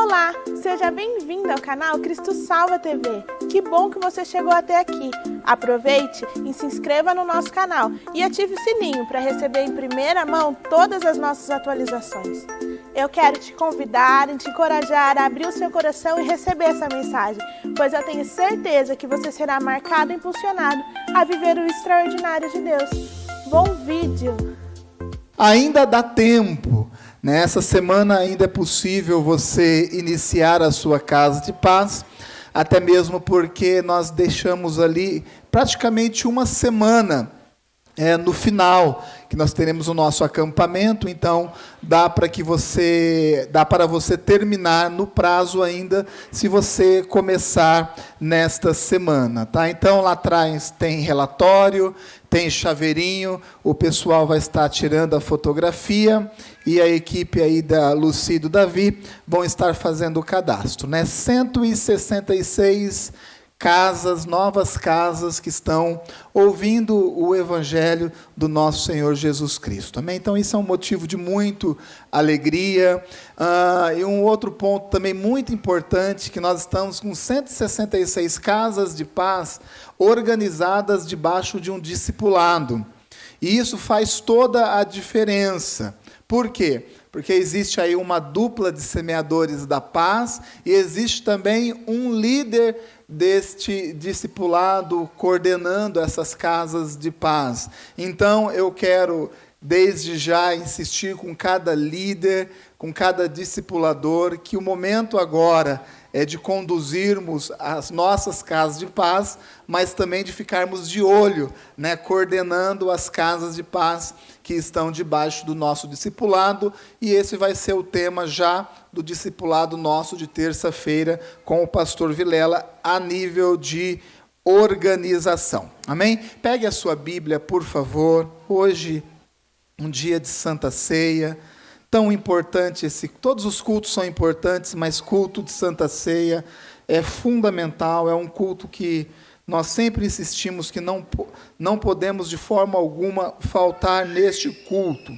Olá, seja bem-vindo ao canal Cristo Salva TV. Que bom que você chegou até aqui. Aproveite e se inscreva no nosso canal e ative o sininho para receber em primeira mão todas as nossas atualizações. Eu quero te convidar e te encorajar a abrir o seu coração e receber essa mensagem, pois eu tenho certeza que você será marcado e impulsionado a viver o extraordinário de Deus. Bom vídeo! Ainda dá tempo. Nessa semana ainda é possível você iniciar a sua casa de paz, até mesmo porque nós deixamos ali praticamente uma semana no final, que nós teremos o nosso acampamento, então dá para você terminar no prazo ainda, se você começar nesta semana, tá? Então lá atrás tem relatório, tem chaveirinho, o pessoal vai estar tirando a fotografia e a equipe aí da Luci e do Davi vão estar fazendo o cadastro, né? 166 casas, novas casas que estão ouvindo o Evangelho do nosso Senhor Jesus Cristo. Amém? Então, isso é um motivo de muito alegria. E um outro ponto também muito importante, que nós estamos com 166 casas de paz organizadas debaixo de um discipulado. E isso faz toda a diferença. Por quê? Porque existe aí uma dupla de semeadores da paz e existe também um líder deste discipulado coordenando essas casas de paz. Então, eu quero, desde já, insistir com cada líder, com cada discipulador, que o momento agora é de conduzirmos as nossas casas de paz, mas também de ficarmos de olho, né, coordenando as casas de paz que estão debaixo do nosso discipulado, e esse vai ser o tema já do discipulado nosso de terça-feira com o pastor Vilela, a nível de organização. Amém? Pegue a sua Bíblia, por favor. Hoje, um dia de Santa Ceia, tão importante todos os cultos são importantes, mas culto de Santa Ceia é fundamental, é um culto que nós sempre insistimos que não podemos de forma alguma faltar neste culto,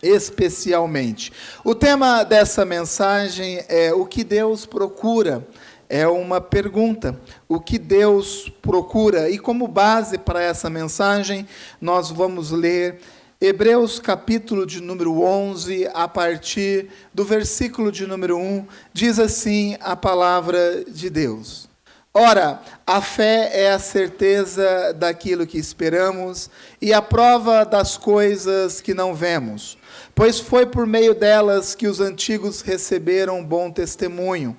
especialmente. O tema dessa mensagem é o que Deus procura. É uma pergunta, o que Deus procura? E como base para essa mensagem, nós vamos ler Hebreus capítulo de número 11, a partir do versículo de número 1, diz assim a palavra de Deus. Ora, a fé é a certeza daquilo que esperamos e a prova das coisas que não vemos, pois foi por meio delas que os antigos receberam bom testemunho.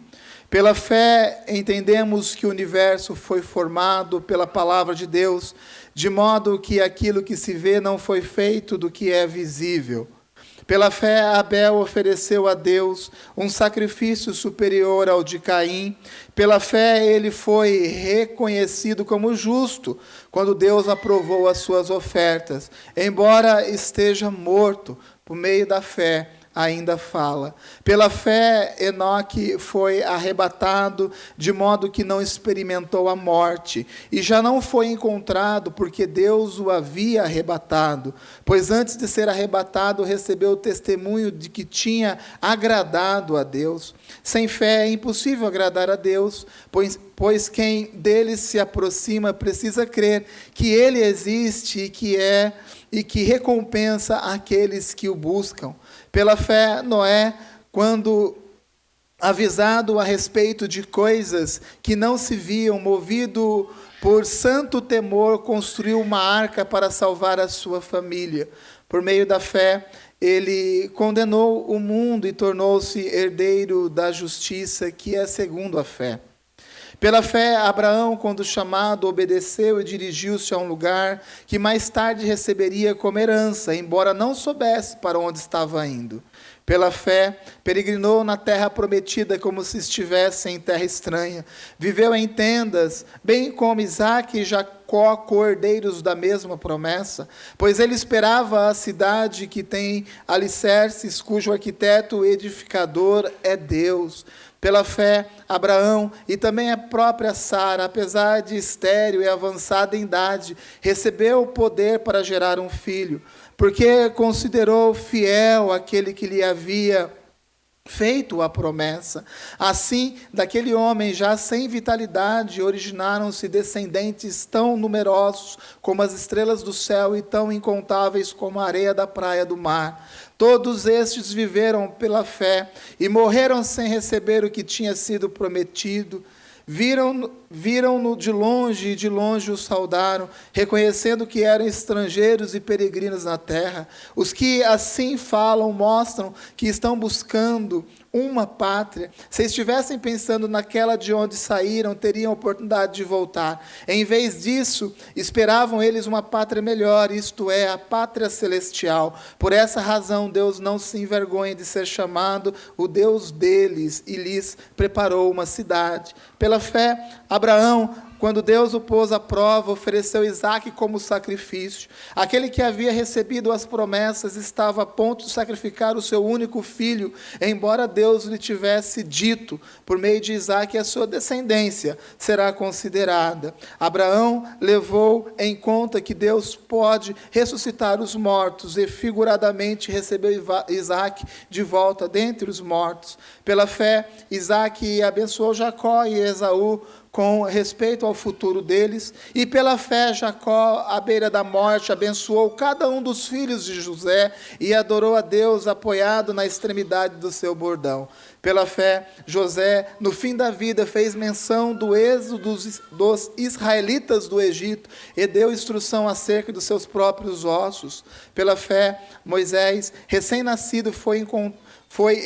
Pela fé, entendemos que o universo foi formado pela palavra de Deus, de modo que aquilo que se vê não foi feito do que é visível. Pela fé, Abel ofereceu a Deus um sacrifício superior ao de Caim. Pela fé, ele foi reconhecido como justo, quando Deus aprovou as suas ofertas. Embora esteja morto, por meio da fé, ainda fala. Pela fé, Enoque foi arrebatado, de modo que não experimentou a morte, e já não foi encontrado, porque Deus o havia arrebatado, pois antes de ser arrebatado, recebeu o testemunho de que tinha agradado a Deus. Sem fé é impossível agradar a Deus, pois quem dele se aproxima precisa crer que ele existe e que recompensa aqueles que o buscam. Pela fé, Noé, quando avisado a respeito de coisas que não se viam, movido por santo temor, construiu uma arca para salvar a sua família. Por meio da fé, ele condenou o mundo e tornou-se herdeiro da justiça, que é segundo a fé. Pela fé, Abraão, quando chamado, obedeceu e dirigiu-se a um lugar que mais tarde receberia como herança, embora não soubesse para onde estava indo. Pela fé, peregrinou na terra prometida como se estivesse em terra estranha. Viveu em tendas, bem como Isaque e Jacó, cordeiros da mesma promessa, pois ele esperava a cidade que tem alicerces, cujo arquiteto e edificador é Deus. Pela fé, Abraão e também a própria Sara, apesar de estéril e avançada em idade, recebeu o poder para gerar um filho, porque considerou fiel aquele que lhe havia feito a promessa. Assim, daquele homem já sem vitalidade, originaram-se descendentes tão numerosos como as estrelas do céu e tão incontáveis como a areia da praia do mar. Todos estes viveram pela fé e morreram sem receber o que tinha sido prometido. Viram-no de longe e de longe o saudaram, reconhecendo que eram estrangeiros e peregrinos na terra. Os que assim falam mostram que estão buscando uma pátria. Se estivessem pensando naquela de onde saíram, teriam oportunidade de voltar. Em vez disso, esperavam eles uma pátria melhor, isto é, a pátria celestial. Por essa razão, Deus não se envergonha de ser chamado o Deus deles e lhes preparou uma cidade. Pela fé, Abraão, quando Deus o pôs à prova, ofereceu Isaque como sacrifício. Aquele que havia recebido as promessas estava a ponto de sacrificar o seu único filho, embora Deus lhe tivesse dito, por meio de Isaque, a sua descendência será considerada. Abraão levou em conta que Deus pode ressuscitar os mortos e figuradamente recebeu Isaque de volta dentre os mortos. Pela fé, Isaque abençoou Jacó e Esaú com respeito ao futuro deles, e pela fé Jacó, à beira da morte, abençoou cada um dos filhos de José e adorou a Deus apoiado na extremidade do seu bordão. Pela fé, José, no fim da vida, fez menção do êxodo dos israelitas do Egito e deu instrução acerca dos seus próprios ossos. Pela fé, Moisés, recém-nascido, foi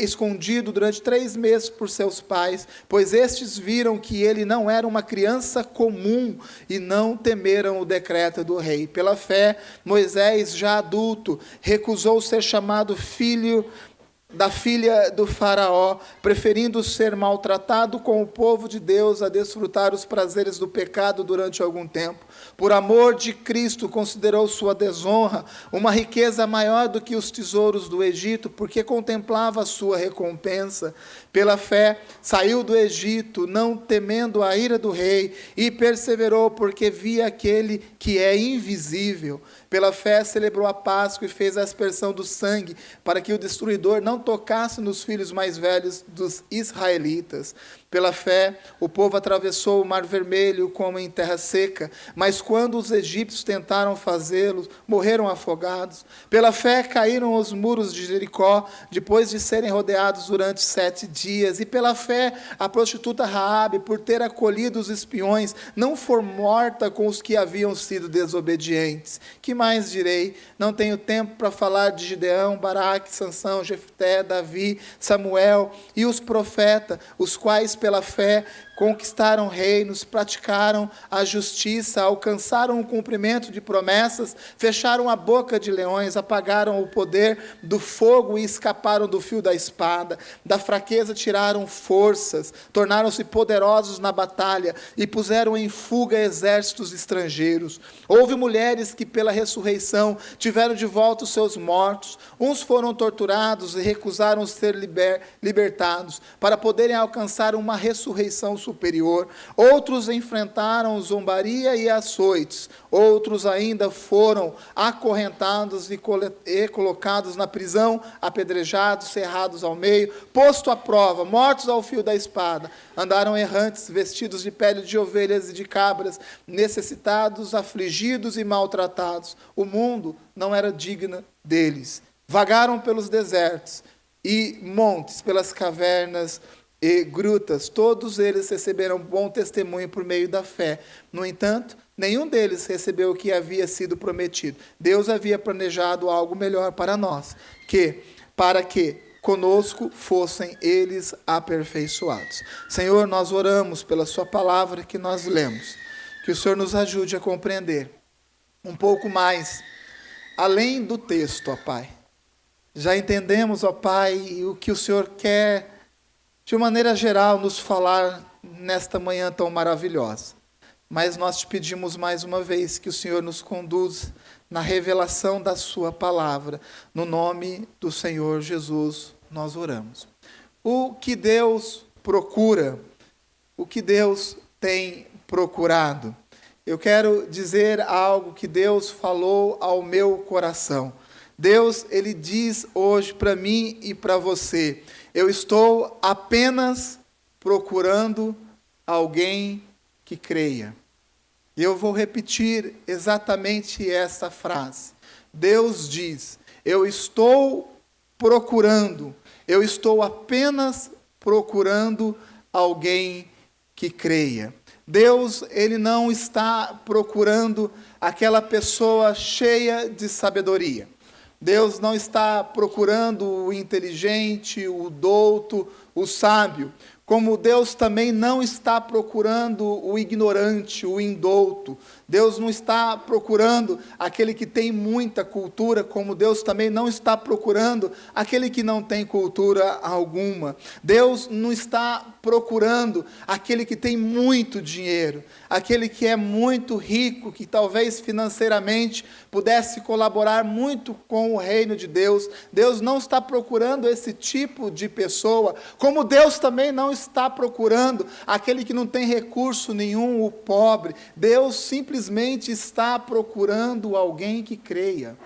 escondido durante 3 meses por seus pais, pois estes viram que ele não era uma criança comum e não temeram o decreto do rei. Pela fé, Moisés, já adulto, recusou ser chamado filho da filha do faraó, preferindo ser maltratado com o povo de Deus a desfrutar os prazeres do pecado durante algum tempo. Por amor de Cristo, considerou sua desonra uma riqueza maior do que os tesouros do Egito, porque contemplava a sua recompensa. Pela fé, saiu do Egito, não temendo a ira do rei, e perseverou, porque via aquele que é invisível. Pela fé, celebrou a Páscoa e fez a aspersão do sangue, para que o destruidor não tocasse nos filhos mais velhos dos israelitas. Pela fé, o povo atravessou o Mar Vermelho como em terra seca, mas quando os egípcios tentaram fazê-lo, morreram afogados. Pela fé, caíram os muros de Jericó, depois de serem rodeados durante 7 dias. E pela fé, a prostituta Raabe, por ter acolhido os espiões, não foi morta com os que haviam sido desobedientes. Que mais direi? Não tenho tempo para falar de Gideão, Baraque, Sansão, Jefté, Davi, Samuel e os profetas, os quais pela fé conquistaram reinos, praticaram a justiça, alcançaram o cumprimento de promessas, fecharam a boca de leões, apagaram o poder do fogo e escaparam do fio da espada. Da fraqueza tiraram forças, tornaram-se poderosos na batalha e puseram em fuga exércitos estrangeiros. Houve mulheres que pela ressurreição tiveram de volta os seus mortos. Uns foram torturados e recusaram ser libertados para poderem alcançar uma ressurreição superior. Outros enfrentaram zombaria e açoites. Outros ainda foram acorrentados e colocados na prisão, apedrejados, cerrados ao meio, posto à prova, mortos ao fio da espada. Andaram errantes, vestidos de pele de ovelhas e de cabras, necessitados, afligidos e maltratados. O mundo não era digno deles. Vagaram pelos desertos e montes, pelas cavernas e grutas. Todos eles receberam bom testemunho por meio da fé. No entanto, nenhum deles recebeu o que havia sido prometido. Deus havia planejado algo melhor para nós, para que conosco fossem eles aperfeiçoados. Senhor, nós oramos pela sua palavra que nós lemos, que o Senhor nos ajude a compreender um pouco mais, além do texto, ó Pai. Já entendemos, ó Pai, o que o Senhor quer, de maneira geral, nos falar nesta manhã tão maravilhosa. Mas nós te pedimos mais uma vez que o Senhor nos conduza na revelação da sua palavra. No nome do Senhor Jesus, nós oramos. O que Deus procura, o que Deus tem procurado. Eu quero dizer algo que Deus falou ao meu coração. Deus, Ele diz hoje para mim e para você: eu estou apenas procurando alguém que creia. E eu vou repetir exatamente essa frase. Deus diz, eu estou procurando, eu estou apenas procurando alguém que creia. Deus, ele não está procurando aquela pessoa cheia de sabedoria. Deus não está procurando o inteligente, o douto, o sábio. Como Deus também não está procurando o ignorante, o indouto. Deus não está procurando aquele que tem muita cultura, como Deus também não está procurando aquele que não tem cultura alguma. Deus não está procurando aquele que tem muito dinheiro, aquele que é muito rico, que talvez financeiramente pudesse colaborar muito com o reino de Deus. Deus não está procurando esse tipo de pessoa, como Deus também não está procurando aquele que não tem recurso nenhum, o pobre. Deus simplesmente está procurando alguém que creia.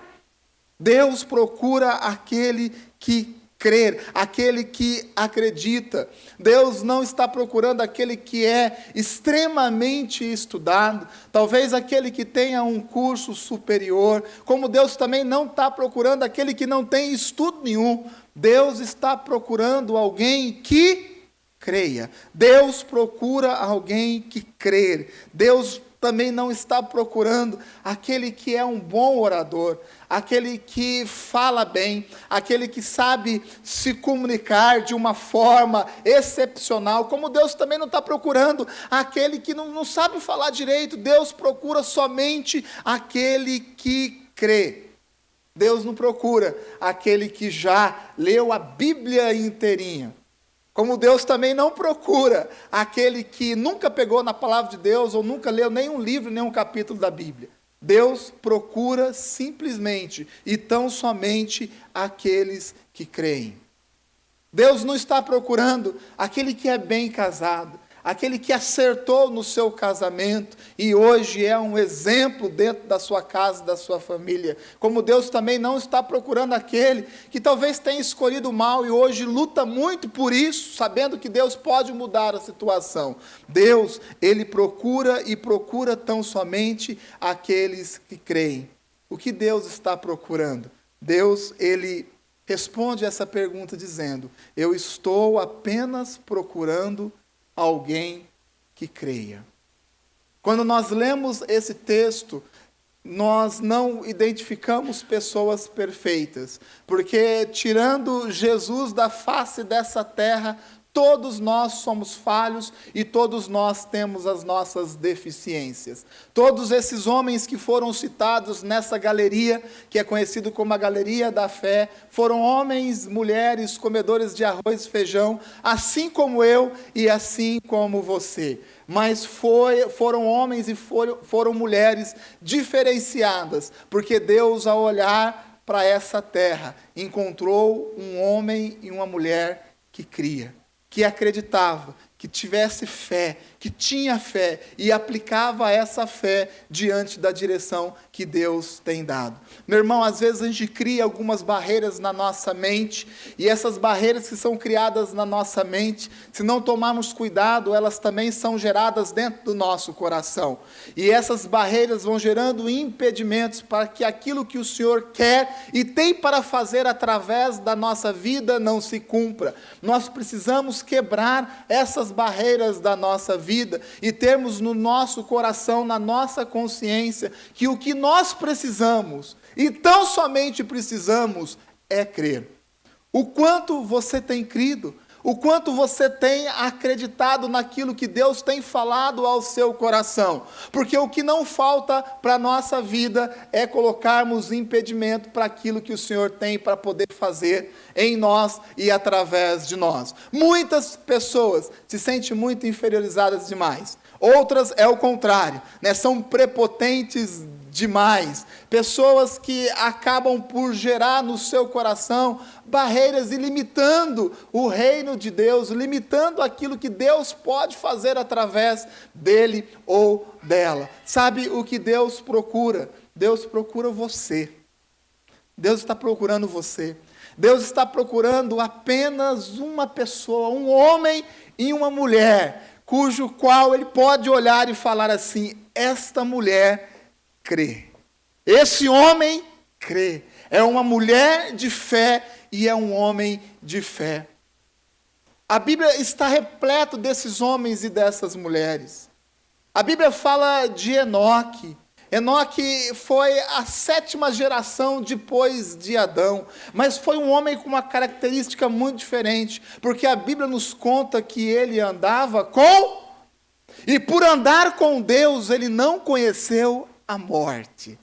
Deus procura aquele que crê, aquele que acredita. Deus não está procurando aquele que é extremamente estudado, talvez aquele que tenha um curso superior, como Deus também não está procurando aquele que não tem estudo nenhum. Deus está procurando alguém que creia. Deus procura alguém que crê. Deus também não está procurando aquele que é um bom orador, aquele que fala bem, aquele que sabe se comunicar de uma forma excepcional, como Deus também não está procurando aquele que não sabe falar direito. Deus procura somente aquele que crê. Deus não procura aquele que já leu a Bíblia inteirinha. Como Deus também não procura aquele que nunca pegou na palavra de Deus ou nunca leu nenhum livro, nenhum capítulo da Bíblia. Deus procura simplesmente e tão somente aqueles que creem. Deus não está procurando aquele que é bem casado, aquele que acertou no seu casamento e hoje é um exemplo dentro da sua casa, da sua família. Como Deus também não está procurando aquele que talvez tenha escolhido mal e hoje luta muito por isso, sabendo que Deus pode mudar a situação. Deus, ele procura e procura tão somente aqueles que creem. O que Deus está procurando? Deus, ele responde essa pergunta dizendo, eu estou apenas procurando alguém que creia. Quando nós lemos esse texto, nós não identificamos pessoas perfeitas, porque tirando Jesus da face dessa terra, todos nós somos falhos e todos nós temos as nossas deficiências. Todos esses homens que foram citados nessa galeria, que é conhecido como a Galeria da Fé, foram homens, mulheres, comedores de arroz e feijão, assim como eu e assim como você. Mas foram homens e foram mulheres diferenciadas, porque Deus, ao olhar para essa terra, encontrou um homem e uma mulher que cria, que acreditava, que tivesse fé, que tinha fé e aplicava essa fé diante da direção que Deus tem dado. Meu irmão, às vezes a gente cria algumas barreiras na nossa mente e essas barreiras que são criadas na nossa mente, se não tomarmos cuidado, elas também são geradas dentro do nosso coração. E essas barreiras vão gerando impedimentos para que aquilo que o Senhor quer e tem para fazer através da nossa vida não se cumpra. Nós precisamos quebrar essas barreiras da nossa vida e termos no nosso coração, na nossa consciência, que o que nós precisamos, e tão somente precisamos, é crer. O quanto você tem crido, o quanto você tem acreditado naquilo que Deus tem falado ao seu coração. Porque o que não falta para a nossa vida é colocarmos impedimento para aquilo que o Senhor tem para poder fazer em nós e através de nós. Muitas pessoas se sentem muito inferiorizadas demais. Outras é o contrário, né? São prepotentes demais. Pessoas que acabam por gerar no seu coração barreiras e limitando o reino de Deus, limitando aquilo que Deus pode fazer através dele ou dela. Sabe o que Deus procura? Deus procura você. Deus está procurando você. Deus está procurando apenas uma pessoa, um homem e uma mulher, cujo qual ele pode olhar e falar assim: esta mulher crê. Esse homem crê. É uma mulher de fé e é um homem de fé. A Bíblia está repleta desses homens e dessas mulheres. A Bíblia fala de Enoque. Enoque foi a 7ª geração depois de Adão, mas foi um homem com uma característica muito diferente, porque a Bíblia nos conta que ele andava com, e por andar com Deus, ele não conheceu a morte.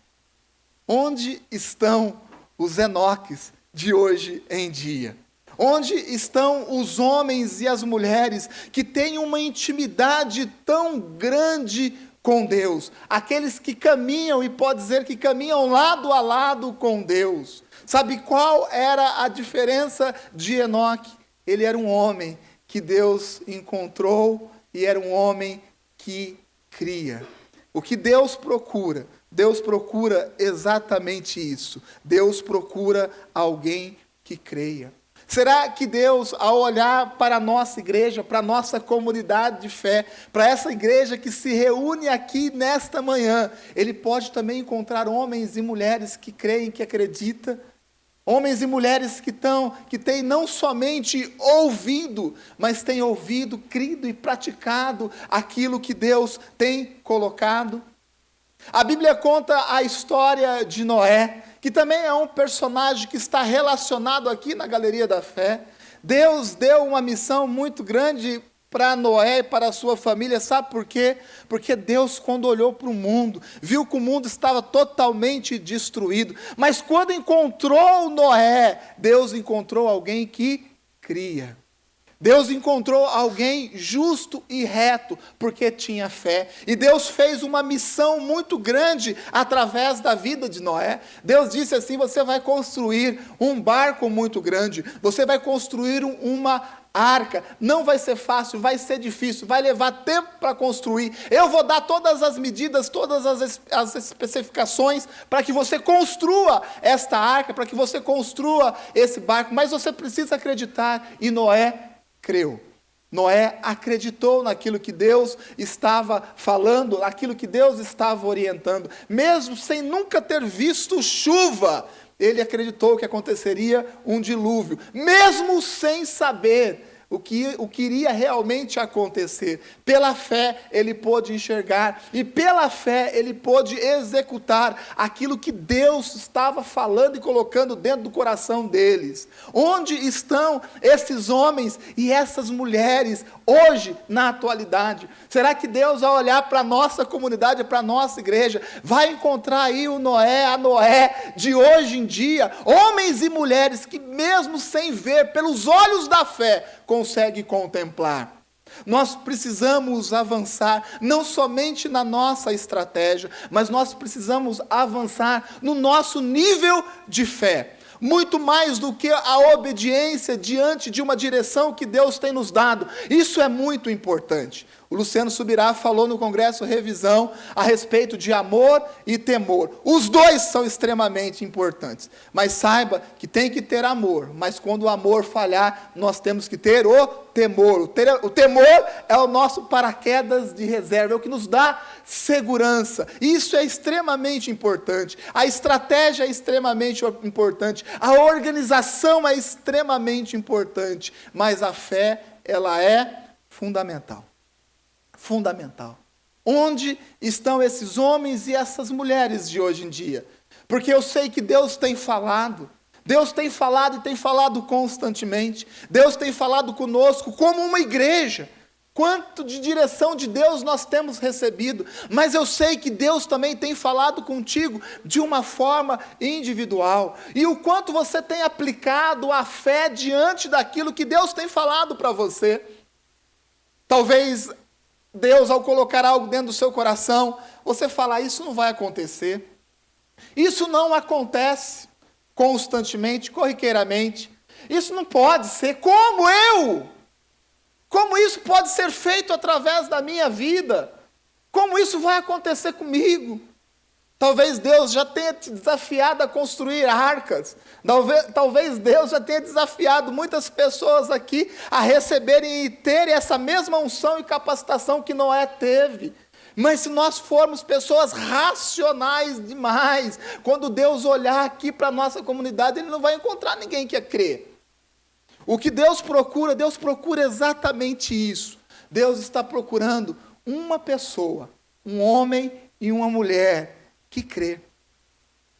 Onde estão os Enoques de hoje em dia? Onde estão os homens e as mulheres que têm uma intimidade tão grande com Deus? Aqueles que caminham, e pode dizer que caminham lado a lado com Deus. Sabe qual era a diferença de Enoque? Ele era um homem que Deus encontrou e era um homem que cria. O que Deus procura? Deus procura exatamente isso. Deus procura alguém que creia. Será que Deus, ao olhar para a nossa igreja, para a nossa comunidade de fé, para essa igreja que se reúne aqui nesta manhã, Ele pode também encontrar homens e mulheres que creem, que acreditam, homens e mulheres que têm não somente ouvido, mas têm ouvido, crido e praticado aquilo que Deus tem colocado? A Bíblia conta a história de Noé, que também é um personagem que está relacionado aqui na Galeria da Fé. Deus deu uma missão muito grande para Noé e para a sua família, sabe por quê? Porque Deus, quando olhou para o mundo, viu que o mundo estava totalmente destruído, mas quando encontrou Noé, Deus encontrou alguém que cria. Deus encontrou alguém justo e reto, porque tinha fé. E Deus fez uma missão muito grande através da vida de Noé. Deus disse assim: você vai construir um barco muito grande, você vai construir uma arca. Não vai ser fácil, vai ser difícil, vai levar tempo para construir. Eu vou dar todas as medidas, todas as especificações para que você construa esta arca, para que você construa esse barco. Mas você precisa acreditar. E Noé creu. Noé acreditou naquilo que Deus estava falando, naquilo que Deus estava orientando. Mesmo sem nunca ter visto chuva, ele acreditou que aconteceria um dilúvio. Mesmo sem saber o que iria realmente acontecer. Pela fé ele pôde enxergar, e pela fé ele pôde executar aquilo que Deus estava falando e colocando dentro do coração deles. Onde estão esses homens e essas mulheres hoje, na atualidade? Será que Deus, ao olhar para a nossa comunidade, para a nossa igreja, vai encontrar aí o Noé, a Noé de hoje em dia? Homens e mulheres que, mesmo sem ver, pelos olhos da fé, consegue contemplar. Nós precisamos avançar, não somente na nossa estratégia, mas nós precisamos avançar no nosso nível de fé. Muito mais do que a obediência diante de uma direção que Deus tem nos dado. Isso é muito importante. O Luciano Subirá falou no Congresso Revisão a respeito de amor e temor. Os dois são extremamente importantes. Mas saiba que tem que ter amor. Mas quando o amor falhar, nós temos que ter o temor. O temor é o nosso paraquedas de reserva, é o que nos dá segurança. Isso é extremamente importante. A estratégia é extremamente importante. A organização é extremamente importante. Mas a fé, ela é fundamental. Fundamental. Onde estão esses homens e essas mulheres de hoje em dia? Porque eu sei que Deus tem falado. Deus tem falado e tem falado constantemente. Deus tem falado conosco como uma igreja. Quanto de direção de Deus nós temos recebido. Mas eu sei que Deus também tem falado contigo de uma forma individual. E o quanto você tem aplicado a fé diante daquilo que Deus tem falado para você. Talvez Deus, ao colocar algo dentro do seu coração, você fala: isso não vai acontecer. Isso não acontece constantemente, corriqueiramente. Isso não pode ser. Como isso pode ser feito através da minha vida? Como isso vai acontecer comigo? Talvez Deus já tenha te desafiado a construir arcas. Talvez Deus já tenha desafiado muitas pessoas aqui a receberem e terem essa mesma unção e capacitação que Noé teve. Mas se nós formos pessoas racionais demais, quando Deus olhar aqui para a nossa comunidade, Ele não vai encontrar ninguém que crer. O que Deus procura exatamente isso. Deus está procurando uma pessoa, um homem e uma mulher que crê.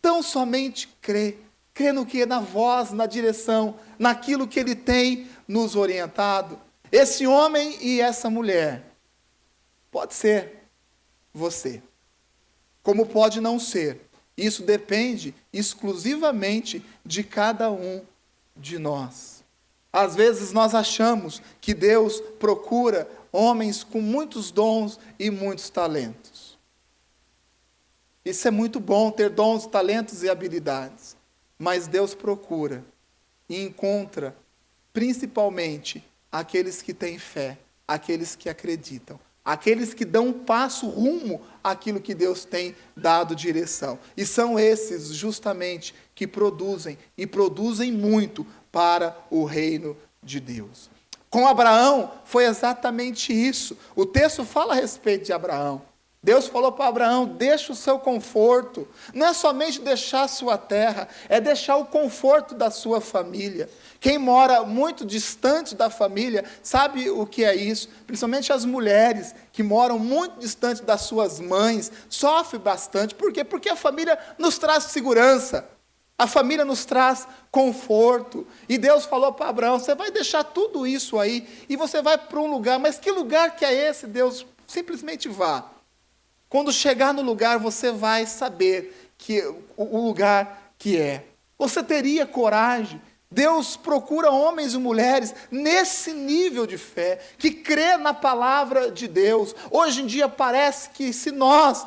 Tão somente crê. Crê no que? Na voz, na direção, naquilo que Ele tem nos orientado. Esse homem e essa mulher pode ser você, como pode não ser. Isso depende exclusivamente de cada um de nós. Às vezes nós achamos que Deus procura homens com muitos dons e muitos talentos. Isso é muito bom, ter dons, talentos e habilidades. Mas Deus procura e encontra principalmente aqueles que têm fé, aqueles que acreditam, aqueles que dão um passo rumo àquilo que Deus tem dado direção. E são esses justamente que produzem, e produzem muito para o reino de Deus. Com Abraão foi exatamente isso. O texto fala a respeito de Abraão. Deus falou para Abraão: deixa o seu conforto. Não é somente deixar a sua terra, é deixar o conforto da sua família. Quem mora muito distante da família sabe o que é isso. Principalmente as mulheres que moram muito distante das suas mães, sofrem bastante. Por quê? Porque a família nos traz segurança. A família nos traz conforto. E Deus falou para Abraão: você vai deixar tudo isso aí e você vai para um lugar. Mas que lugar que é esse? Deus, simplesmente vá. Quando chegar no lugar, você vai saber que o lugar que é. Você teria coragem. Deus procura homens e mulheres nesse nível de fé, que crê na palavra de Deus. Hoje em dia parece que se nós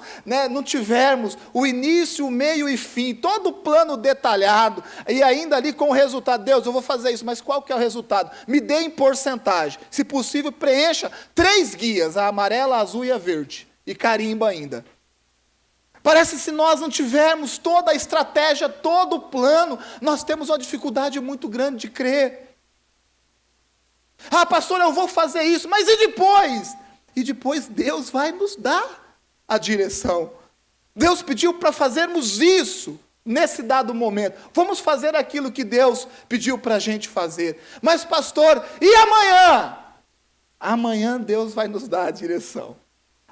não tivermos o início, o meio e fim, todo o plano detalhado, e ainda ali com o resultado: Deus, eu vou fazer isso, mas qual que é o resultado? Me dê em porcentagem. Se possível, preencha 3 guias, a amarela, a azul e a verde. E carimba ainda. Parece que se nós não tivermos toda a estratégia, todo o plano, nós temos uma dificuldade muito grande de crer. Ah, pastor, eu vou fazer isso, mas e depois? E depois Deus vai nos dar a direção. Deus pediu para fazermos isso nesse dado momento. Vamos fazer aquilo que Deus pediu para a gente fazer. Mas pastor, e amanhã? Amanhã Deus vai nos dar a direção.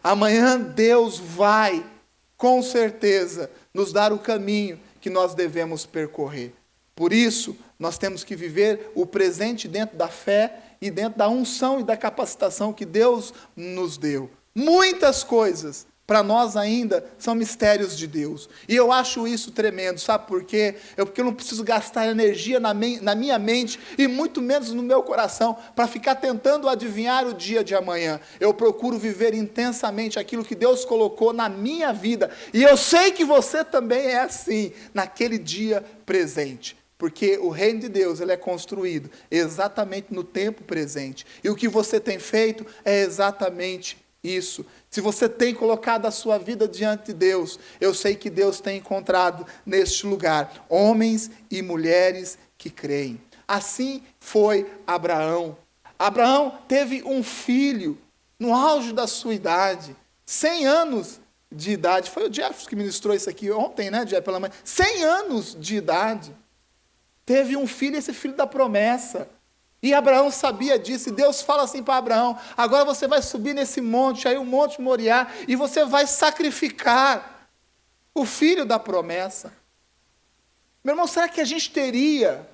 Amanhã Deus vai, com certeza, nos dar o caminho que nós devemos percorrer. Por isso, nós temos que viver o presente dentro da fé e dentro da unção e da capacitação que Deus nos deu. Muitas coisas para nós ainda são mistérios de Deus. E eu acho isso tremendo, sabe por quê? Porque eu não preciso gastar energia na minha mente e muito menos no meu coração para ficar tentando adivinhar o dia de amanhã. Eu procuro viver intensamente aquilo que Deus colocou na minha vida. E eu sei que você também é assim, naquele dia presente. Porque o reino de Deus, ele é construído exatamente no tempo presente. E o que você tem feito é exatamente isso. Se você tem colocado a sua vida diante de Deus, eu sei que Deus tem encontrado neste lugar homens e mulheres que creem. Assim foi Abraão. Abraão teve um filho no auge da sua idade, 100 anos de idade. Foi o Jefferson que ministrou isso aqui ontem, né, Jeff, pela manhã. 100 anos de idade. Teve um filho, esse filho da promessa. E Abraão sabia disso, e Deus fala assim para Abraão: agora você vai subir nesse monte, aí o Monte Moriá, e você vai sacrificar o filho da promessa. Meu irmão, será que a gente teria,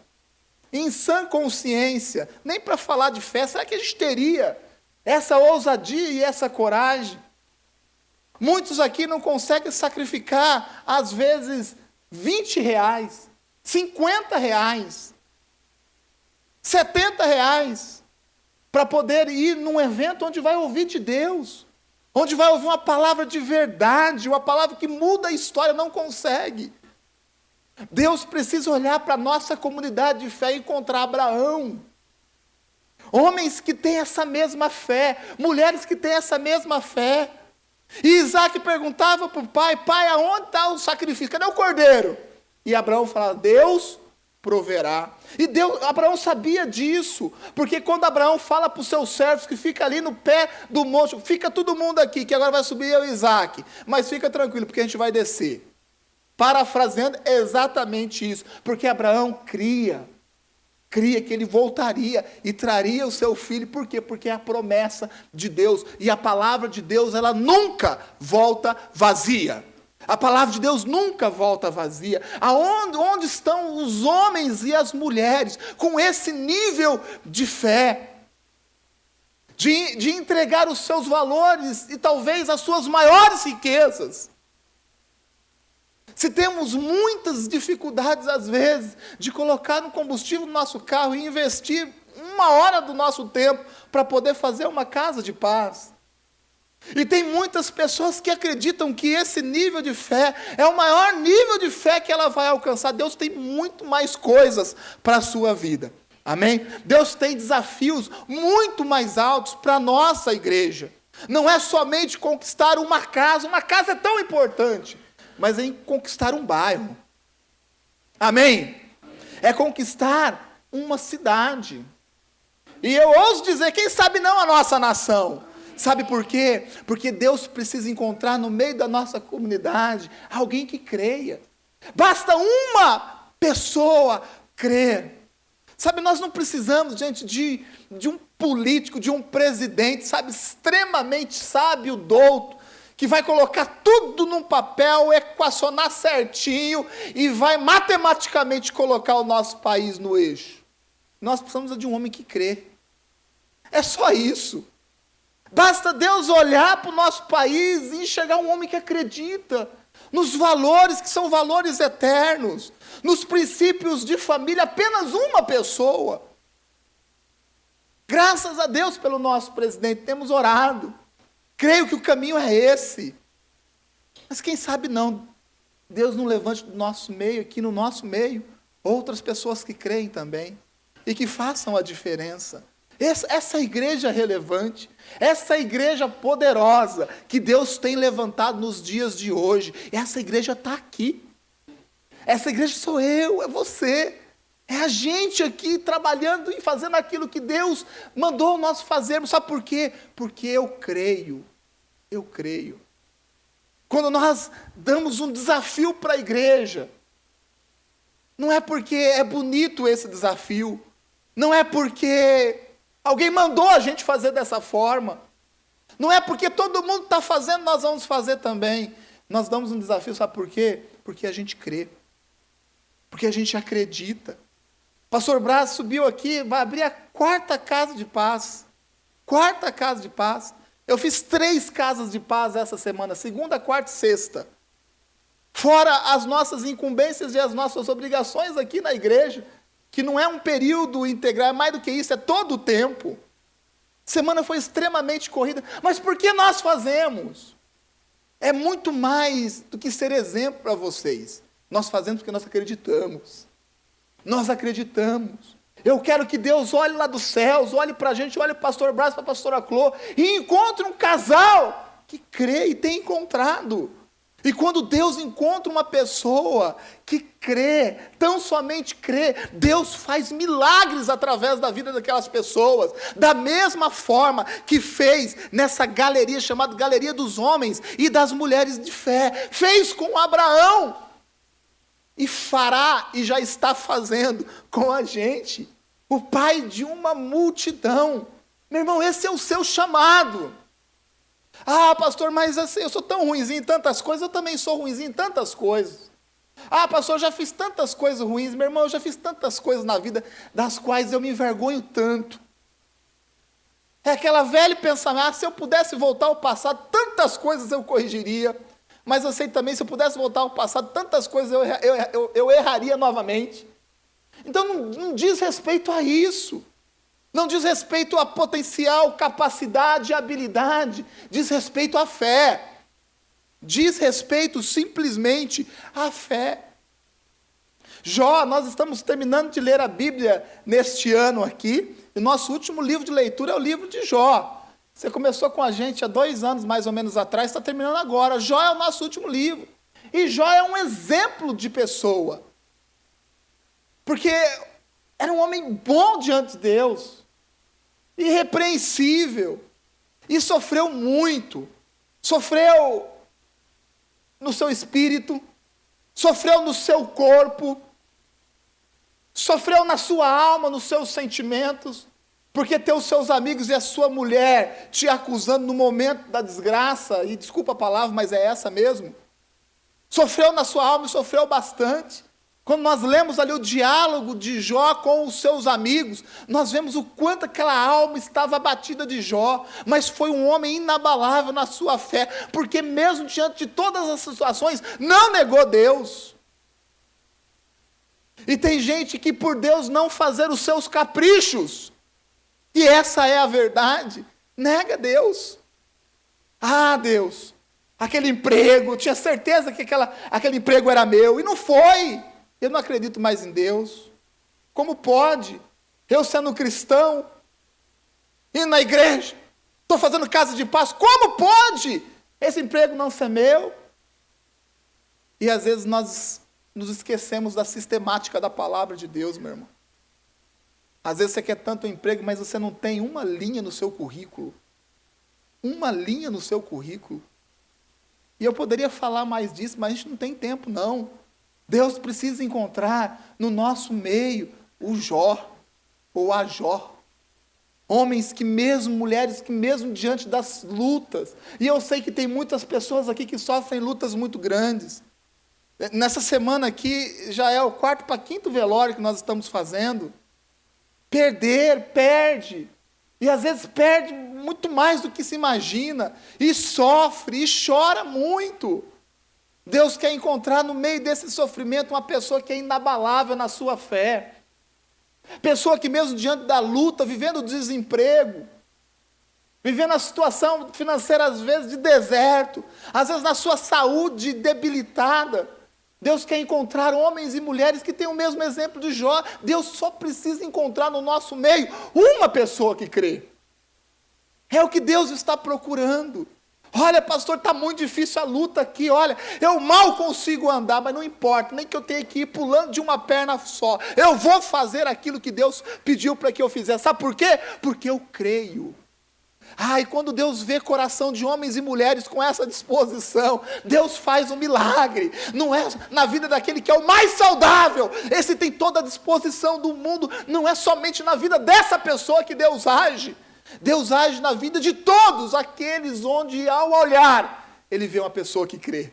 em sã consciência, nem para falar de fé, será que a gente teria essa ousadia e essa coragem? Muitos aqui não conseguem sacrificar, às vezes, R$20, R$50, R$70, para poder ir num evento onde vai ouvir de Deus, onde vai ouvir uma palavra de verdade, uma palavra que muda a história. Não consegue. Deus precisa olhar para a nossa comunidade de fé e encontrar Abraão. Homens que têm essa mesma fé, mulheres que têm essa mesma fé. E Isaac perguntava para o pai: pai, aonde está o sacrifício? Cadê o cordeiro? E Abraão falava: Deus proverá. E Abraão sabia disso, porque quando Abraão fala para os seus servos que fica ali no pé do monte, fica todo mundo aqui, que agora vai subir eu e Isaac, mas fica tranquilo, porque a gente vai descer. Parafraseando, é exatamente isso, porque Abraão cria que ele voltaria e traria o seu filho. Por quê? Porque é a promessa de Deus, e a palavra de Deus, ela nunca volta vazia. A palavra de Deus nunca volta vazia. Onde estão os homens e as mulheres com esse nível de fé? De entregar os seus valores e talvez as suas maiores riquezas. Se temos muitas dificuldades, às vezes, de colocar um combustível no nosso carro e investir 1 hora do nosso tempo para poder fazer uma casa de paz. E tem muitas pessoas que acreditam que esse nível de fé é o maior nível de fé que ela vai alcançar. Deus tem muito mais coisas para a sua vida. Amém? Deus tem desafios muito mais altos para a nossa igreja. Não é somente conquistar uma casa é tão importante, mas é conquistar um bairro. Amém? É conquistar uma cidade. E eu ouso dizer, quem sabe não a nossa nação. Sabe por quê? Porque Deus precisa encontrar no meio da nossa comunidade alguém que creia. Basta uma pessoa crer. Sabe, nós não precisamos, gente, de um político, de um presidente, sabe, extremamente sábio, douto, que vai colocar tudo num papel, equacionar certinho e vai matematicamente colocar o nosso país no eixo. Nós precisamos de um homem que crê. É só isso. Basta Deus olhar para o nosso país e enxergar um homem que acredita nos valores que são valores eternos, nos princípios de família, apenas uma pessoa. Graças a Deus pelo nosso presidente, temos orado. Creio que o caminho é esse. Mas quem sabe não, Deus não levante do nosso meio, aqui no nosso meio, outras pessoas que creem também e que façam a diferença. Essa igreja relevante, essa igreja poderosa que Deus tem levantado nos dias de hoje, essa igreja está aqui. Essa igreja sou eu, é você, é a gente aqui trabalhando e fazendo aquilo que Deus mandou nós fazermos. Sabe por quê? Porque eu creio. Quando nós damos um desafio para a igreja, não é porque é bonito esse desafio, não é porque alguém mandou a gente fazer dessa forma, não é porque todo mundo está fazendo, nós vamos fazer também. Nós damos um desafio, sabe por quê? Porque a gente crê, porque a gente acredita. Pastor Braz subiu aqui, vai abrir a 4ª casa de paz. 4ª casa de paz. Eu fiz 3 casas de paz essa semana, 2ª, 4ª e 6ª. Fora as nossas incumbências e as nossas obrigações aqui na igreja, que não é um período integral, é mais do que isso, é todo o tempo. Semana foi extremamente corrida. Mas por que nós fazemos? É muito mais do que ser exemplo para vocês. Nós fazemos porque nós acreditamos. Nós acreditamos. Eu quero que Deus olhe lá dos céus, olhe para a gente, olhe para o pastor Braz, para a pastora Clô, e encontre um casal que crê e tem encontrado. E quando Deus encontra uma pessoa que crê, tão somente crê, Deus faz milagres através da vida daquelas pessoas, da mesma forma que fez nessa galeria chamada Galeria dos Homens e das Mulheres de Fé, fez com Abraão, e fará, e já está fazendo com a gente, o pai de uma multidão. Meu irmão, esse é o seu chamado. Ah, pastor, mas assim, eu sou tão ruinzinho em tantas coisas, eu também sou ruinzinho em tantas coisas. Ah, pastor, eu já fiz tantas coisas ruins, meu irmão, eu já fiz tantas coisas na vida, das quais eu me envergonho tanto. É aquela velha pensamento, se eu pudesse voltar ao passado, tantas coisas eu corrigiria, mas eu sei também, se eu pudesse voltar ao passado, tantas coisas eu erraria novamente. Então não diz respeito a isso. Não diz respeito a potencial, capacidade, habilidade. Diz respeito à fé. Diz respeito simplesmente à fé. Jó, nós estamos terminando de ler a Bíblia neste ano aqui. E o nosso último livro de leitura é o livro de Jó. Você começou com a gente há 2 anos, mais ou menos atrás, está terminando agora. Jó é o nosso último livro. E Jó é um exemplo de pessoa. Porque era um homem bom diante de Deus, irrepreensível, e sofreu muito. Sofreu no seu espírito, sofreu no seu corpo, sofreu na sua alma, nos seus sentimentos, porque ter os seus amigos e a sua mulher te acusando no momento da desgraça, e desculpa a palavra, mas é essa mesmo. Sofreu na sua alma e sofreu bastante. Quando nós lemos ali o diálogo de Jó com os seus amigos, nós vemos o quanto aquela alma estava abatida de Jó, mas foi um homem inabalável na sua fé, porque mesmo diante de todas as situações, não negou Deus. E tem gente que por Deus não fazer os seus caprichos, e essa é a verdade, nega Deus. Ah, Deus, aquele emprego, eu tinha certeza que aquele emprego era meu, e não foi. Eu não acredito mais em Deus. Como pode? Eu sendo cristão, indo na igreja, estou fazendo casa de paz, como pode esse emprego não ser meu? E às vezes nós nos esquecemos da sistemática da palavra de Deus, meu irmão. Às vezes você quer tanto emprego, mas você não tem uma linha no seu currículo. Uma linha no seu currículo. E eu poderia falar mais disso, mas a gente não tem tempo, não. Deus precisa encontrar no nosso meio o Jó, ou a Jó. Homens que mesmo, mulheres que mesmo diante das lutas, e eu sei que tem muitas pessoas aqui que sofrem lutas muito grandes. Nessa semana aqui, já é o 4º para 5º velório que nós estamos fazendo. Perde, e às vezes perde muito mais do que se imagina, e sofre, e chora muito. Deus quer encontrar no meio desse sofrimento uma pessoa que é inabalável na sua fé. Pessoa que mesmo diante da luta, vivendo o desemprego, vivendo a situação financeira às vezes de deserto, às vezes na sua saúde debilitada, Deus quer encontrar homens e mulheres que têm o mesmo exemplo de Jó. Deus só precisa encontrar no nosso meio uma pessoa que crê. É o que Deus está procurando. Olha, pastor, está muito difícil a luta aqui, olha, eu mal consigo andar, mas não importa, nem que eu tenha que ir pulando de uma perna só, eu vou fazer aquilo que Deus pediu para que eu fizesse. Sabe por quê? Porque eu creio. E quando Deus vê coração de homens e mulheres com essa disposição, Deus faz um milagre. Não é na vida daquele que é o mais saudável, esse tem toda a disposição do mundo, não é somente na vida dessa pessoa que Deus age. Deus age na vida de todos aqueles onde, ao olhar, Ele vê uma pessoa que crê.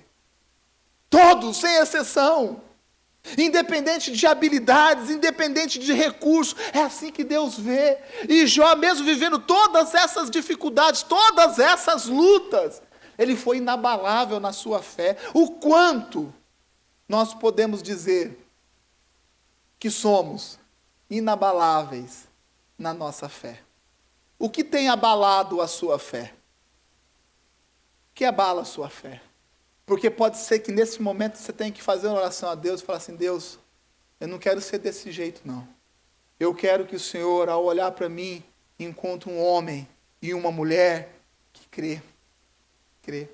Todos, sem exceção. Independente de habilidades, independente de recursos, é assim que Deus vê. E Jó, mesmo vivendo todas essas dificuldades, todas essas lutas, ele foi inabalável na sua fé. O quanto nós podemos dizer que somos inabaláveis na nossa fé? O que tem abalado a sua fé? O que abala a sua fé? Porque pode ser que nesse momento você tenha que fazer uma oração a Deus e falar assim: Deus, eu não quero ser desse jeito, não. Eu quero que o Senhor, ao olhar para mim, encontre um homem e uma mulher que crê.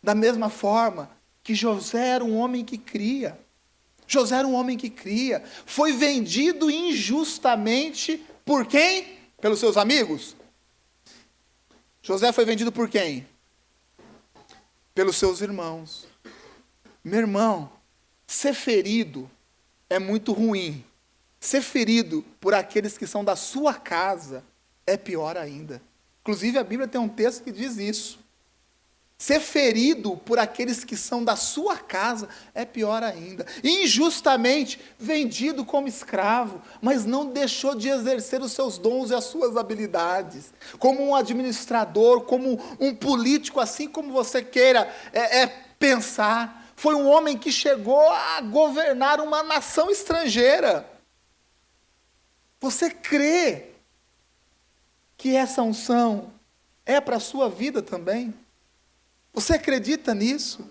Da mesma forma que José era um homem que cria. José era um homem que cria. Foi vendido injustamente por quem? Pelos seus amigos? José foi vendido por quem? Pelos seus irmãos. Meu irmão, ser ferido é muito ruim. Ser ferido por aqueles que são da sua casa é pior ainda. Inclusive a Bíblia tem um texto que diz isso. Ser ferido por aqueles que são da sua casa é pior ainda. Injustamente vendido como escravo, mas não deixou de exercer os seus dons e as suas habilidades. Como um administrador, como um político, assim como você queira pensar. Foi um homem que chegou a governar uma nação estrangeira. Você crê que essa unção é para a sua vida também? Você acredita nisso?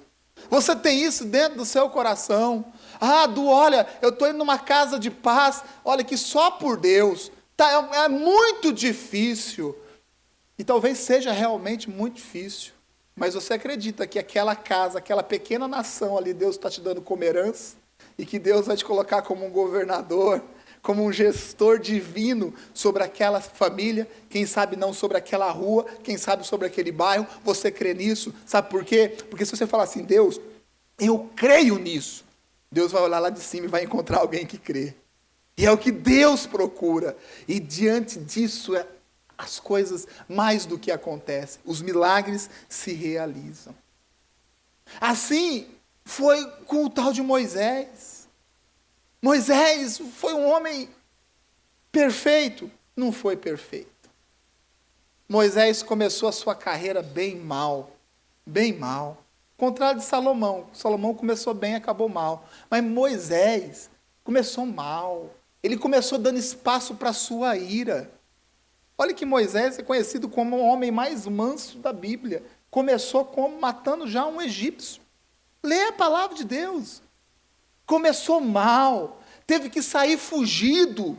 Você tem isso dentro do seu coração? Olha, eu estou indo numa casa de paz, olha que só por Deus, é muito difícil. E talvez seja realmente muito difícil. Mas você acredita que aquela casa, aquela pequena nação ali, Deus está te dando como herança? E que Deus vai te colocar como um governador, como um gestor divino sobre aquela família, quem sabe não sobre aquela rua, quem sabe sobre aquele bairro? Você crê nisso? Sabe por quê? Porque se você falar assim, Deus, eu creio nisso, Deus vai olhar lá de cima e vai encontrar alguém que crê. E é o que Deus procura. E diante disso, as coisas mais do que acontecem, os milagres se realizam. Assim foi com o tal de Moisés. Moisés foi um homem perfeito? Não foi perfeito. Moisés começou a sua carreira bem mal. Bem mal. Contrário de Salomão. Salomão começou bem e acabou mal. Mas Moisés começou mal. Ele começou dando espaço para a sua ira. Olha que Moisés é conhecido como o homem mais manso da Bíblia. Começou como matando já um egípcio. Lê a palavra de Deus. Começou mal. Teve que sair fugido.